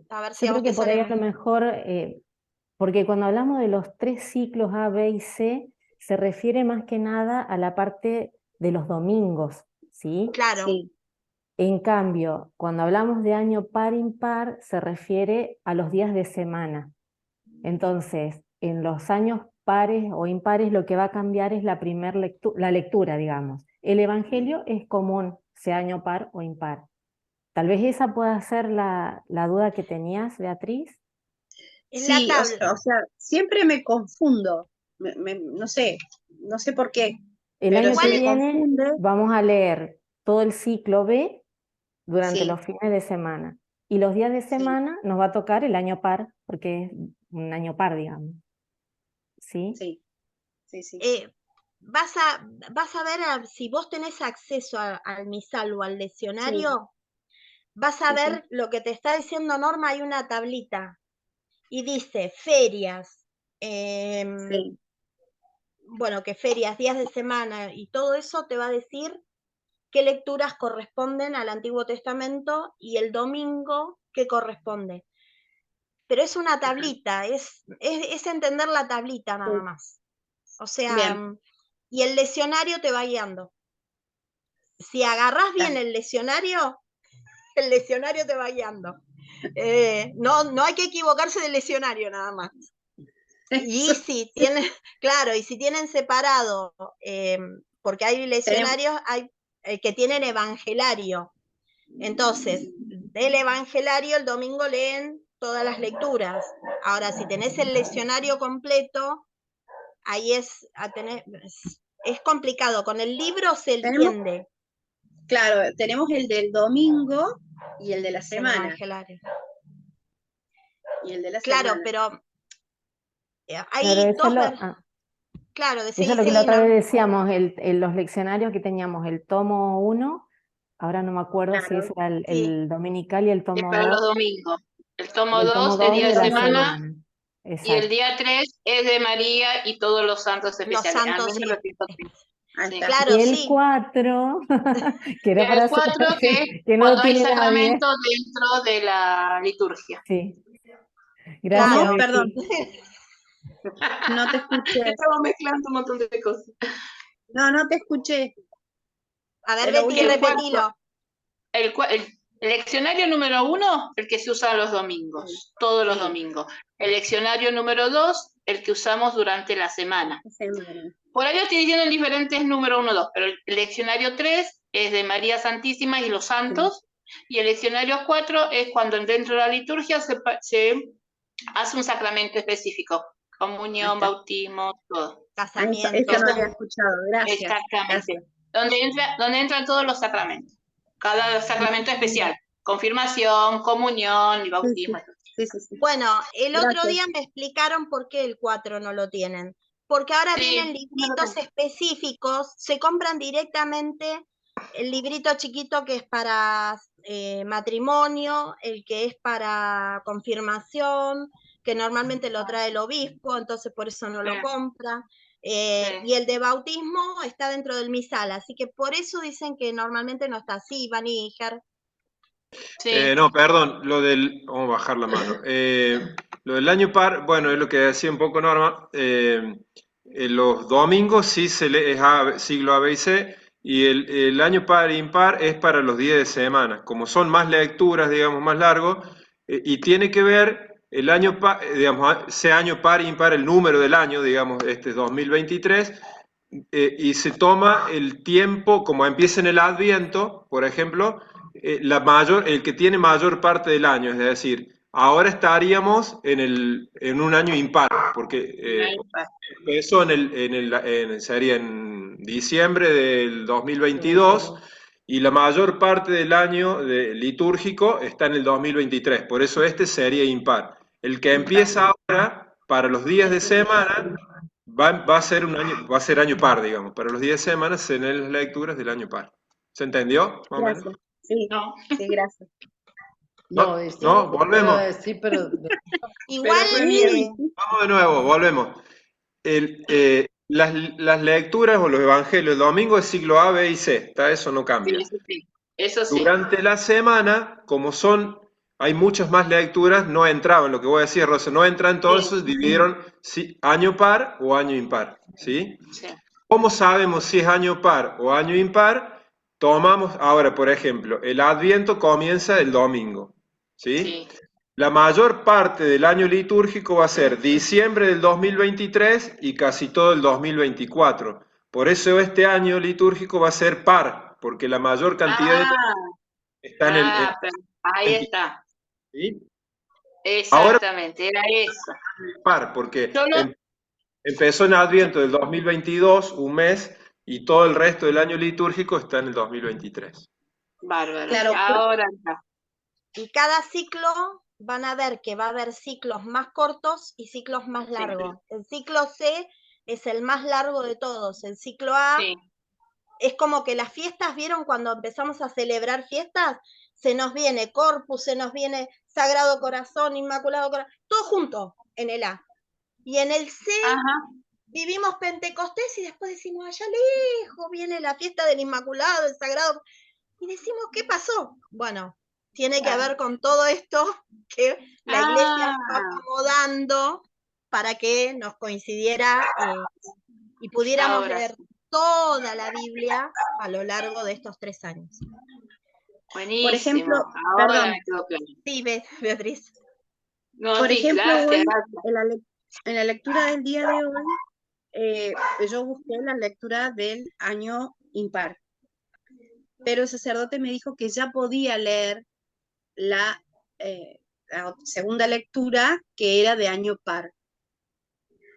[SPEAKER 1] A ver si
[SPEAKER 5] yo
[SPEAKER 1] a vos
[SPEAKER 5] creo que
[SPEAKER 1] te
[SPEAKER 5] por
[SPEAKER 1] sale
[SPEAKER 5] ahí es lo
[SPEAKER 1] más.
[SPEAKER 5] mejor, porque cuando hablamos de los 3 ciclos A, B y C, se refiere más que nada a la parte de los domingos, ¿sí?
[SPEAKER 1] Claro.
[SPEAKER 9] Sí.
[SPEAKER 5] En cambio, cuando hablamos de año par impar, se refiere a los días de semana. Entonces, en los años pares o impares lo que va a cambiar es la lectura, digamos. El Evangelio es común, sea año par o impar. Tal vez esa pueda ser la duda que tenías, Beatriz.
[SPEAKER 1] En
[SPEAKER 9] Sí,
[SPEAKER 1] la
[SPEAKER 9] o
[SPEAKER 1] tabla.
[SPEAKER 9] sea, siempre me confundo. No sé por qué.
[SPEAKER 5] El
[SPEAKER 9] pero
[SPEAKER 5] año
[SPEAKER 9] se
[SPEAKER 5] que
[SPEAKER 9] me
[SPEAKER 5] viene
[SPEAKER 9] confunde.
[SPEAKER 5] vamos a leer todo el ciclo B durante
[SPEAKER 9] Sí.
[SPEAKER 5] los fines de semana. Y los días de
[SPEAKER 9] Sí.
[SPEAKER 5] semana nos va a tocar el año par, porque es un año par, digamos. ¿Sí?
[SPEAKER 9] Sí, sí, sí.
[SPEAKER 1] Vas a ver, si vos tenés acceso al misal o al leccionario, vas a
[SPEAKER 9] Sí,
[SPEAKER 1] ver
[SPEAKER 9] sí.
[SPEAKER 1] lo que te está diciendo Norma, hay una tablita y dice ferias,
[SPEAKER 9] Sí.
[SPEAKER 1] bueno, que ferias, días de semana y todo eso te va a decir qué lecturas corresponden al Antiguo Testamento y el domingo qué corresponde. Pero es una tablita, es entender la tablita nada más. O sea,
[SPEAKER 9] Bien.
[SPEAKER 1] y el leccionario te va guiando. Si agarrás bien el leccionario te va guiando. No hay que equivocarse del leccionario nada más. Y si tienen, claro, y si tienen separado, porque hay leccionarios que tienen evangelario. Entonces, del evangelario el domingo leen todas las lecturas. Ahora, si tenés el leccionario completo, ahí es complicado. Con el libro se entiende.
[SPEAKER 9] Claro, tenemos el del domingo y el de la semana.
[SPEAKER 1] El evangelario.
[SPEAKER 9] Y el de la
[SPEAKER 1] claro,
[SPEAKER 9] semana.
[SPEAKER 1] pero
[SPEAKER 5] Claro,
[SPEAKER 1] hay
[SPEAKER 5] eso
[SPEAKER 1] Claro,
[SPEAKER 5] eso es lo que la otra vez decíamos, los leccionarios que teníamos, el tomo 1, ahora no me acuerdo si ese era el dominical y el
[SPEAKER 7] Es
[SPEAKER 5] tomo
[SPEAKER 7] para
[SPEAKER 5] 2.
[SPEAKER 7] los domingos. El tomo
[SPEAKER 5] Y el
[SPEAKER 7] 2
[SPEAKER 5] tomo
[SPEAKER 7] es
[SPEAKER 5] 2
[SPEAKER 7] día
[SPEAKER 5] de
[SPEAKER 7] de
[SPEAKER 5] la
[SPEAKER 7] semana.
[SPEAKER 5] semana.
[SPEAKER 7] Y el
[SPEAKER 5] Exacto.
[SPEAKER 7] día 3 es de María y todos los santos
[SPEAKER 1] Los
[SPEAKER 7] especiales.
[SPEAKER 1] santos,
[SPEAKER 7] A mí me
[SPEAKER 1] sí.
[SPEAKER 7] repito, sí.
[SPEAKER 1] Claro,
[SPEAKER 5] Y el
[SPEAKER 1] sí.
[SPEAKER 5] 4, que era para
[SPEAKER 7] El 4 que es
[SPEAKER 5] que no
[SPEAKER 7] cuando
[SPEAKER 5] lo
[SPEAKER 7] hay
[SPEAKER 5] tiene nadie.
[SPEAKER 7] sacramento dentro de la liturgia.
[SPEAKER 5] Sí. Gracias,
[SPEAKER 1] Claro.
[SPEAKER 5] Vicky.
[SPEAKER 9] Perdón. No te escuché.
[SPEAKER 7] Estamos mezclando un montón de cosas.
[SPEAKER 9] No te escuché.
[SPEAKER 1] A ver,
[SPEAKER 9] Lo
[SPEAKER 1] Betty,
[SPEAKER 9] último.
[SPEAKER 1] repetilo.
[SPEAKER 7] El leccionario número 1, el que se usa los domingos, todos los domingos. El leccionario número 2, el que usamos durante la semana. Por ahí estoy diciendo en diferentes números 1, 2, pero el leccionario 3 es de María Santísima y los santos, y el leccionario 4 es cuando dentro de la liturgia se hace un sacramento específico, comunión, bautismo, todo.
[SPEAKER 1] Casamiento.
[SPEAKER 9] Eso no había escuchado, gracias.
[SPEAKER 7] Exactamente.
[SPEAKER 9] Gracias.
[SPEAKER 7] Donde entran todos los sacramentos. Cada sacramento especial. Confirmación, comunión y bautismo.
[SPEAKER 9] Sí.
[SPEAKER 1] Bueno, el otro
[SPEAKER 9] Gracias.
[SPEAKER 1] día me explicaron por qué el 4 no lo tienen. Porque ahora vienen libritos específicos, se compran directamente el librito chiquito que es para matrimonio, el que es para confirmación, que normalmente lo trae el obispo, entonces por eso no lo compra. Y el de bautismo está dentro del misal, así que por eso dicen que normalmente no está así, Van Iger.
[SPEAKER 4] No, perdón, vamos a bajar la mano. Lo del año par, bueno, es lo que decía un poco Norma. Los domingos sí se lee, es siglo A, B y C, y el año par e impar es para los días de semana. Como son más lecturas, digamos, más largos, y tiene que ver el año par, digamos, sea año par e impar el número del año, digamos, este es 2023, y se toma el tiempo, como empieza en el Adviento, por ejemplo, el que tiene mayor parte del año, es decir, ahora estaríamos en un año impar, porque eso sería en diciembre del 2022 y la mayor parte del año litúrgico está en el 2023, por eso este sería impar. El que empieza ahora, para los días de semana, va a ser año par, digamos, para los días de semana se leen las lecturas del año par. ¿Se entendió? Más o menos.
[SPEAKER 9] Gracias. Sí, gracias.
[SPEAKER 4] No, volvemos.
[SPEAKER 6] Sí, pero
[SPEAKER 1] Igual.
[SPEAKER 4] Vamos de nuevo, volvemos. Las lecturas o los evangelios el domingo es siglo A, B y C, ¿está? Eso no cambia.
[SPEAKER 7] Eso sí.
[SPEAKER 4] Durante la semana, como hay muchas más lecturas, no entraban, lo que voy a decir, Rosa, no entran todos esos, dividieron año par o año impar, ¿sí? ¿Cómo sabemos si es año par o año impar? Tomamos, ahora, por ejemplo, el Adviento comienza el domingo, ¿sí? La mayor parte del año litúrgico va a ser diciembre del 2023 y casi todo el 2024. Por eso este año litúrgico va a ser par, porque la mayor cantidad está en el...
[SPEAKER 7] ahí está.
[SPEAKER 4] ¿Sí?
[SPEAKER 7] Exactamente, era eso.
[SPEAKER 4] Par, porque empezó en Adviento del 2022, un mes, y todo el resto del año litúrgico está en el 2023.
[SPEAKER 7] Bárbaro.
[SPEAKER 1] Claro,
[SPEAKER 7] ahora está.
[SPEAKER 1] Y cada ciclo van a ver que va a haber ciclos más cortos y ciclos más largos. El ciclo C es el más largo de todos. El ciclo A es como que las fiestas, ¿vieron? Cuando empezamos a celebrar fiestas, se nos viene Corpus, se nos viene Sagrado Corazón, Inmaculado Corazón, todo junto en el A. Y en el C vivimos Pentecostés y después decimos, allá lejos viene la fiesta del Inmaculado, el Sagrado. Y decimos, ¿qué pasó? Bueno, tiene que ver con todo esto que la iglesia está acomodando para que nos coincidiera y pudiéramos leer toda la Biblia a lo largo de estos 3 años.
[SPEAKER 7] Buenísimo.
[SPEAKER 9] Por ejemplo,
[SPEAKER 7] Ahora
[SPEAKER 9] perdón,
[SPEAKER 7] me quedó claro.
[SPEAKER 1] Sí, Beatriz.
[SPEAKER 7] No,
[SPEAKER 9] por
[SPEAKER 7] sí,
[SPEAKER 9] ejemplo,
[SPEAKER 7] gracias,
[SPEAKER 9] hoy
[SPEAKER 7] gracias.
[SPEAKER 9] en la lectura del día de hoy, yo busqué la lectura del año impar, pero el sacerdote me dijo que ya podía leer la, la segunda lectura, que era de año par,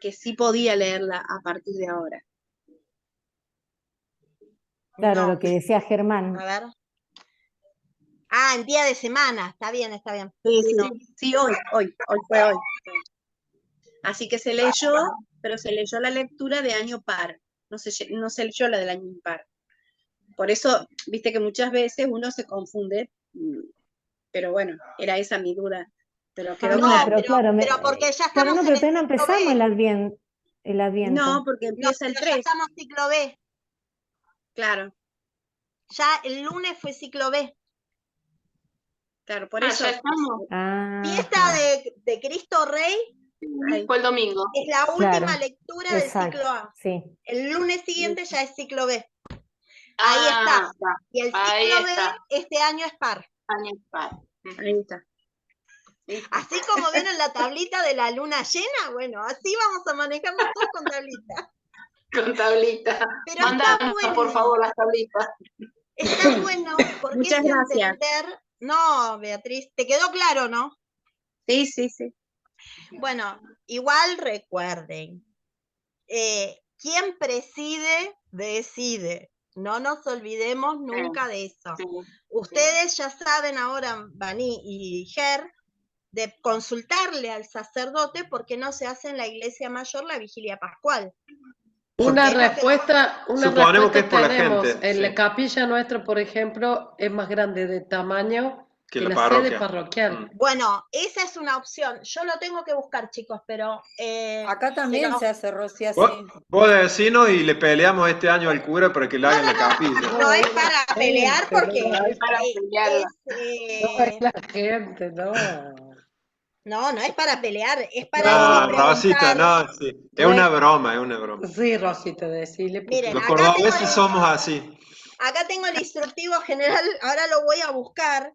[SPEAKER 9] que sí podía leerla a partir de ahora.
[SPEAKER 5] Claro,
[SPEAKER 1] No.
[SPEAKER 5] lo que decía Germán.
[SPEAKER 1] A ver. Ah, en día de semana. Está bien, está bien.
[SPEAKER 9] Sí, sí,
[SPEAKER 1] No.
[SPEAKER 9] sí, hoy fue hoy. Así que se leyó, pero se leyó la lectura de año par, no se leyó la del año impar. Por eso, viste que muchas veces uno se confunde, pero bueno, era esa mi duda. Pero quedó
[SPEAKER 1] No,
[SPEAKER 9] claro.
[SPEAKER 5] pero claro,
[SPEAKER 1] pero porque ya
[SPEAKER 5] claro,
[SPEAKER 1] estamos
[SPEAKER 5] no,
[SPEAKER 1] en
[SPEAKER 5] pero
[SPEAKER 1] el
[SPEAKER 5] todavía no
[SPEAKER 1] ciclo
[SPEAKER 5] empezamos
[SPEAKER 1] B.
[SPEAKER 5] el Adviento.
[SPEAKER 9] No, porque
[SPEAKER 1] No,
[SPEAKER 9] empieza el
[SPEAKER 1] pero ya
[SPEAKER 9] 3,
[SPEAKER 1] estamos ciclo B.
[SPEAKER 9] claro,
[SPEAKER 1] Ya el lunes fue ciclo B.
[SPEAKER 9] claro, por eso.
[SPEAKER 7] Ya estamos.
[SPEAKER 1] Fiesta de Cristo Rey
[SPEAKER 9] Ahí.
[SPEAKER 7] Fue el domingo.
[SPEAKER 1] es la
[SPEAKER 5] Claro,
[SPEAKER 1] última lectura del
[SPEAKER 5] exacto,
[SPEAKER 1] ciclo A.
[SPEAKER 5] sí.
[SPEAKER 1] El lunes siguiente ya es ciclo B. Ahí está. Y el
[SPEAKER 7] Ahí
[SPEAKER 1] ciclo B
[SPEAKER 7] está.
[SPEAKER 1] este año es par.
[SPEAKER 7] Año impar.
[SPEAKER 9] Ahí está.
[SPEAKER 1] Así como vieron la tablita de la luna llena, bueno, así vamos a manejarnos todos con tablita.
[SPEAKER 7] Con tablita.
[SPEAKER 1] Pero
[SPEAKER 7] Mándanos,
[SPEAKER 1] está bueno.
[SPEAKER 7] por favor, las tablitas.
[SPEAKER 1] Está bueno porque
[SPEAKER 9] Muchas
[SPEAKER 1] es
[SPEAKER 9] gracias.
[SPEAKER 1] entender. No, Beatriz, ¿te quedó claro, no?
[SPEAKER 9] Sí, sí, sí.
[SPEAKER 1] Bueno, igual recuerden, quien preside, decide. No nos olvidemos nunca de eso.
[SPEAKER 7] Sí.
[SPEAKER 1] Ustedes ya saben ahora, Bani y Ger, de consultarle al sacerdote porque no se hace en la iglesia mayor la vigilia pascual.
[SPEAKER 6] Una
[SPEAKER 1] Porque es lo que-
[SPEAKER 6] respuesta,
[SPEAKER 4] Suponemos que es por la
[SPEAKER 6] tenemos.
[SPEAKER 4] gente,
[SPEAKER 6] En
[SPEAKER 4] sí.
[SPEAKER 6] la capilla nuestra, por ejemplo, es más grande de tamaño
[SPEAKER 4] Que
[SPEAKER 6] que
[SPEAKER 4] la
[SPEAKER 6] la
[SPEAKER 4] parroquia.
[SPEAKER 6] sede parroquial.
[SPEAKER 1] Bueno, esa es una opción. Yo lo tengo que buscar, chicos, pero...
[SPEAKER 2] Acá también
[SPEAKER 1] pero-
[SPEAKER 2] se hace, Rosy, así.
[SPEAKER 4] Vos decinos y le peleamos este año al cura para que le hagan la capilla.
[SPEAKER 1] No es para pelear porque
[SPEAKER 7] No es para pelearla.
[SPEAKER 6] No es la gente, no.
[SPEAKER 1] No es para pelear, es para
[SPEAKER 4] No,
[SPEAKER 1] preguntar.
[SPEAKER 4] Rosita, no, sí. Es una broma, es una broma.
[SPEAKER 6] Sí, Rosita, decirle.
[SPEAKER 1] Miren,
[SPEAKER 4] Los
[SPEAKER 1] acá tengo,
[SPEAKER 4] cordobeses somos así.
[SPEAKER 1] acá tengo el instructivo general, ahora lo voy a buscar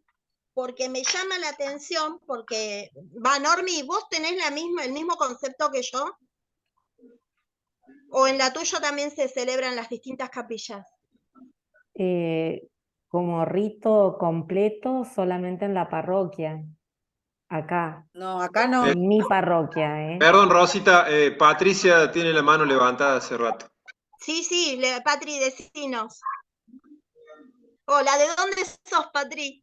[SPEAKER 1] porque me llama la atención, porque, Normi, ¿vos tenés el mismo concepto que yo? ¿O en la tuya también se celebran las distintas capillas?
[SPEAKER 5] Como rito completo solamente en la parroquia, acá,
[SPEAKER 2] No, acá no.
[SPEAKER 5] en mi parroquia, ¿eh?
[SPEAKER 4] Perdón, Rosita, Patricia tiene la mano levantada hace rato.
[SPEAKER 1] Sí, Patri, decinos. Hola, ¿de dónde sos, Patri?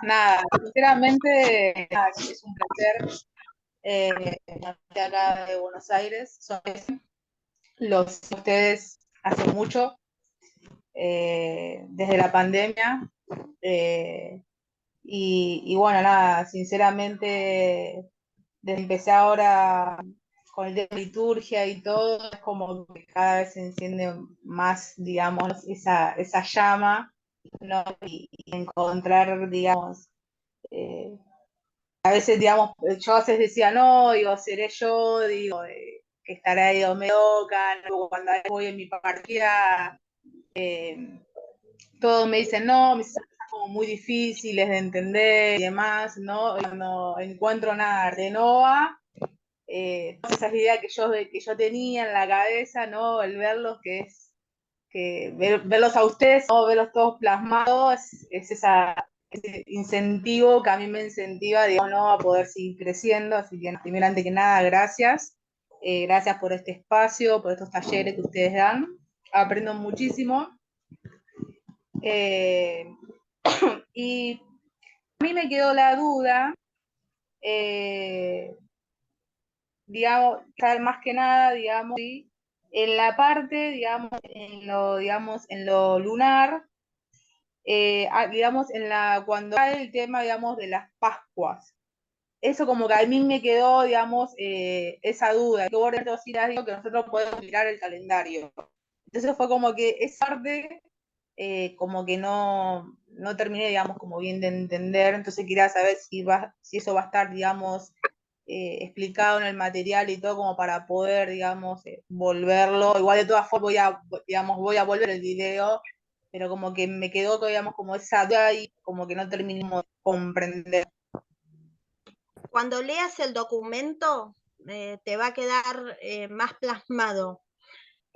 [SPEAKER 10] Nada, sinceramente es un placer acá de Buenos Aires. Los ustedes hace mucho, desde la pandemia. Y bueno, nada, sinceramente, desde empecé ahora con el de liturgia y todo, es como que cada vez se enciende más, digamos, esa llama, ¿no? Y encontrar, digamos, a veces, digamos, yo a veces decía, no, digo, seré yo, digo, que estaré ahí medio loca, luego cuando voy en mi partida, todos me dicen, no, mis son como muy difíciles de entender y demás, ¿no? Y no encuentro nada de Noa, todas esas ideas que yo tenía en la cabeza, ¿no? El verlos, verlos a ustedes, ¿no? Verlos todos plasmados, es ese incentivo que a mí me incentiva, digamos, ¿no? A poder seguir creciendo. Así que, primero, antes que nada, gracias. Gracias por este espacio, por estos talleres que ustedes dan. Aprendo muchísimo. Y a mí me quedó la duda, digamos, más que nada, digamos, ¿sí? En la parte, digamos, en lo lunar, digamos, cuando hay el tema, digamos, de las Pascuas. Eso como que a mí me quedó, digamos, esa duda, que vos digo que nosotros podemos mirar el calendario. Entonces fue como que esa parte, como que no terminé, digamos, como bien de entender. Entonces quería saber si eso va a estar, digamos, explicado en el material y todo, como para poder, digamos, volverlo. Igual de todas formas voy a volver el video pero como que me quedó, digamos, como esa duda y como que no terminamos de comprender.
[SPEAKER 1] Cuando leas el documento, te va a quedar más plasmado.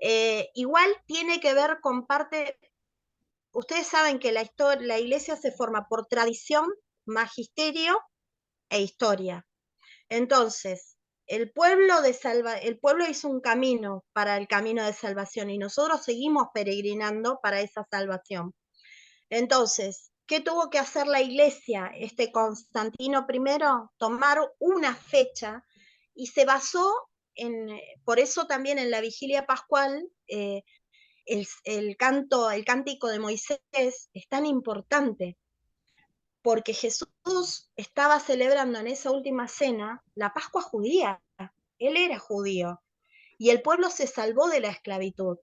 [SPEAKER 1] Igual tiene que ver con parte, ustedes saben que la iglesia se forma por tradición, magisterio e historia. Entonces, el pueblo hizo un camino para el camino de salvación y nosotros seguimos peregrinando para esa salvación. Entonces, ¿qué tuvo que hacer la iglesia? Constantino I, tomar una fecha y se basó por eso también en la vigilia pascual, el cántico de Moisés es tan importante, porque Jesús estaba celebrando en esa última cena la Pascua judía. Él era judío y el pueblo se salvó de la esclavitud.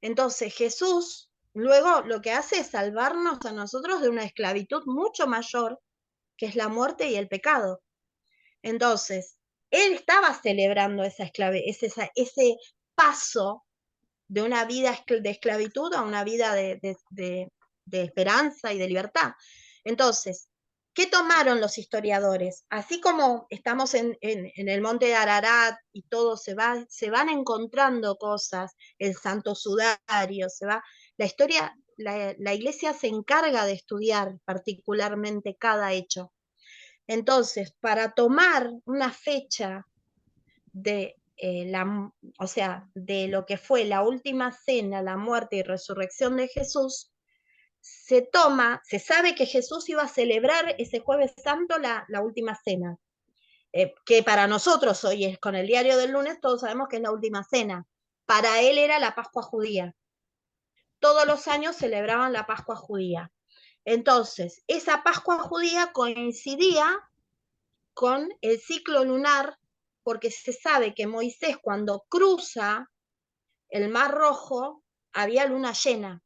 [SPEAKER 1] Entonces Jesús luego lo que hace es salvarnos a nosotros de una esclavitud mucho mayor, que es la muerte y el pecado. Entonces, él estaba celebrando ese paso de una vida de esclavitud a una vida de esperanza y de libertad. Entonces, ¿qué tomaron los historiadores? Así como estamos en el monte de Ararat y todo se van encontrando cosas, el Santo Sudario, la historia, la iglesia se encarga de estudiar particularmente cada hecho. Entonces, para tomar una fecha de de lo que fue la última cena, la muerte y resurrección de Jesús, se sabe que Jesús iba a celebrar ese Jueves Santo la última cena, que para nosotros hoy es con el diario del lunes, todos sabemos que es la última cena. Para él era la Pascua judía. Todos los años celebraban la Pascua judía. Entonces, esa Pascua judía coincidía con el ciclo lunar, porque se sabe que Moisés cuando cruza el Mar Rojo había luna llena,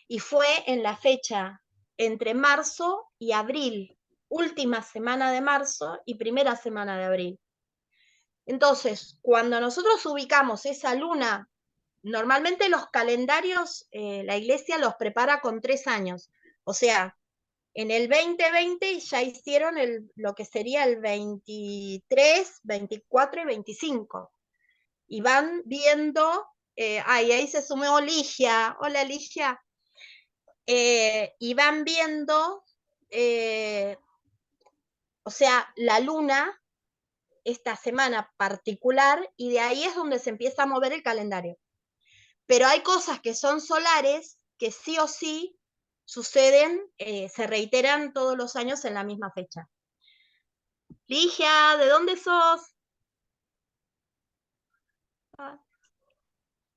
[SPEAKER 1] y fue en la fecha entre marzo y abril, última semana de marzo y primera semana de abril. Entonces, cuando nosotros ubicamos esa luna, normalmente los calendarios, la iglesia los prepara con 3 años, o sea, en el 2020 ya hicieron lo que sería el 23, 24 y 25. Y van viendo, ahí se sumó Ligia. Hola Ligia. Y van viendo, o sea, la luna, esta semana particular, y de ahí es donde se empieza a mover el calendario. Pero hay cosas que son solares, que sí o sí suceden, se reiteran todos los años en la misma fecha. Ligia, ¿de dónde sos?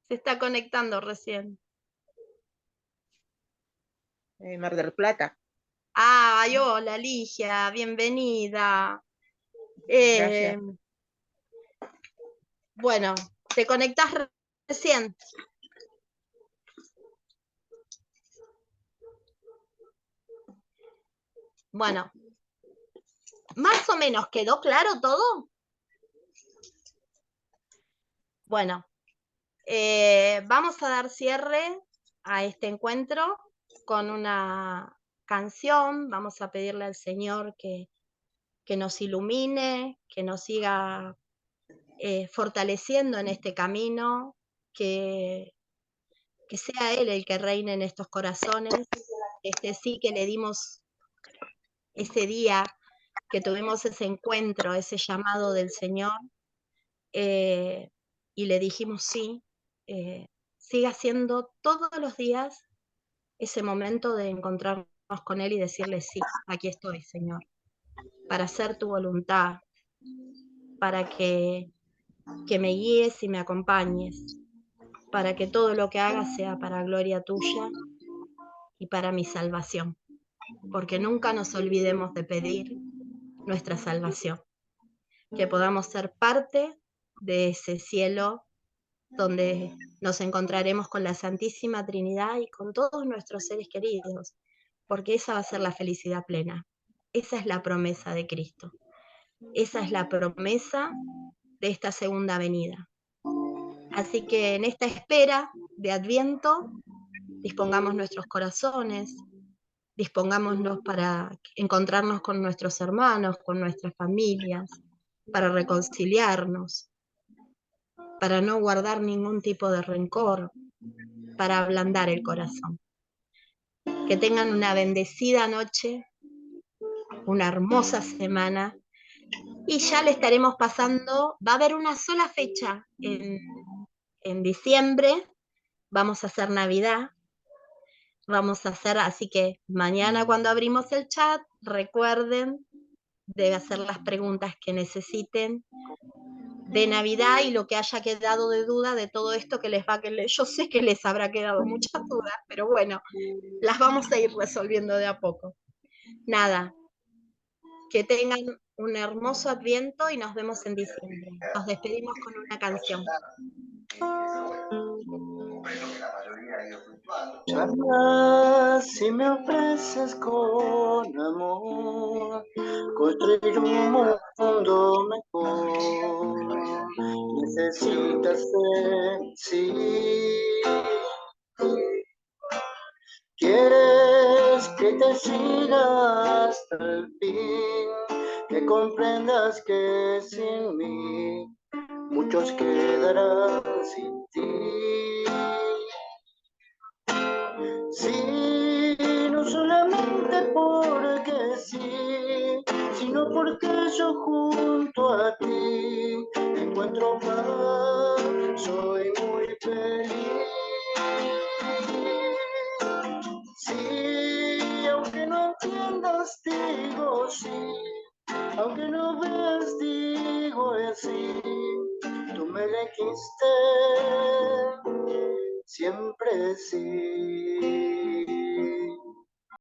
[SPEAKER 1] Se está conectando recién.
[SPEAKER 9] Mar del Plata.
[SPEAKER 1] Ay, hola Ligia, bienvenida.
[SPEAKER 9] Gracias.
[SPEAKER 1] Bueno, te conectás recién. Bueno, más o menos quedó claro todo. Bueno, vamos a dar cierre a este encuentro con una canción. Vamos a pedirle al Señor que nos ilumine, que nos siga fortaleciendo en este camino, que sea Él el que reine en estos corazones. Sí que le dimos ese día que tuvimos ese encuentro, ese llamado del Señor, y le dijimos sí, siga siendo todos los días ese momento de encontrarnos con Él y decirle sí, aquí estoy, Señor, para hacer tu voluntad, para que me guíes y me acompañes, para que todo lo que haga sea para gloria tuya y para mi salvación, porque nunca nos olvidemos de pedir nuestra salvación, que podamos ser parte de ese cielo donde nos encontraremos con la Santísima Trinidad y con todos nuestros seres queridos, porque esa va a ser la felicidad plena. Esa es la promesa de Cristo. Esa es la promesa de esta segunda venida. Así que en esta espera de Adviento, dispongamos nuestros corazones, dispongámonos para encontrarnos con nuestros hermanos, con nuestras familias, para reconciliarnos, para no guardar ningún tipo de rencor, para ablandar el corazón. Que tengan una bendecida noche, una hermosa semana, y ya le estaremos pasando, va a haber una sola fecha en diciembre, vamos a hacer Navidad, vamos a hacer, así que mañana cuando abrimos el chat, recuerden de hacer las preguntas que necesiten de Navidad y lo que haya quedado de duda de todo esto que les va a quedar. Yo sé que les habrá quedado muchas dudas, pero bueno, las vamos a ir resolviendo de a poco. Nada, que tengan un hermoso Adviento y nos vemos en diciembre. Nos despedimos con una canción.
[SPEAKER 11] Charlas si me ofreces con amor construir un mundo mejor. Necesitas sí. Quieres que te siga hasta el fin, que comprendas que sin mí muchos quedarán sin ti. Sí, no solamente porque sí, sino porque yo junto a ti encuentro paz, soy muy feliz. Sí, aunque no entiendas, digo sí, aunque no veas, digo así, tú me elegiste siempre sí.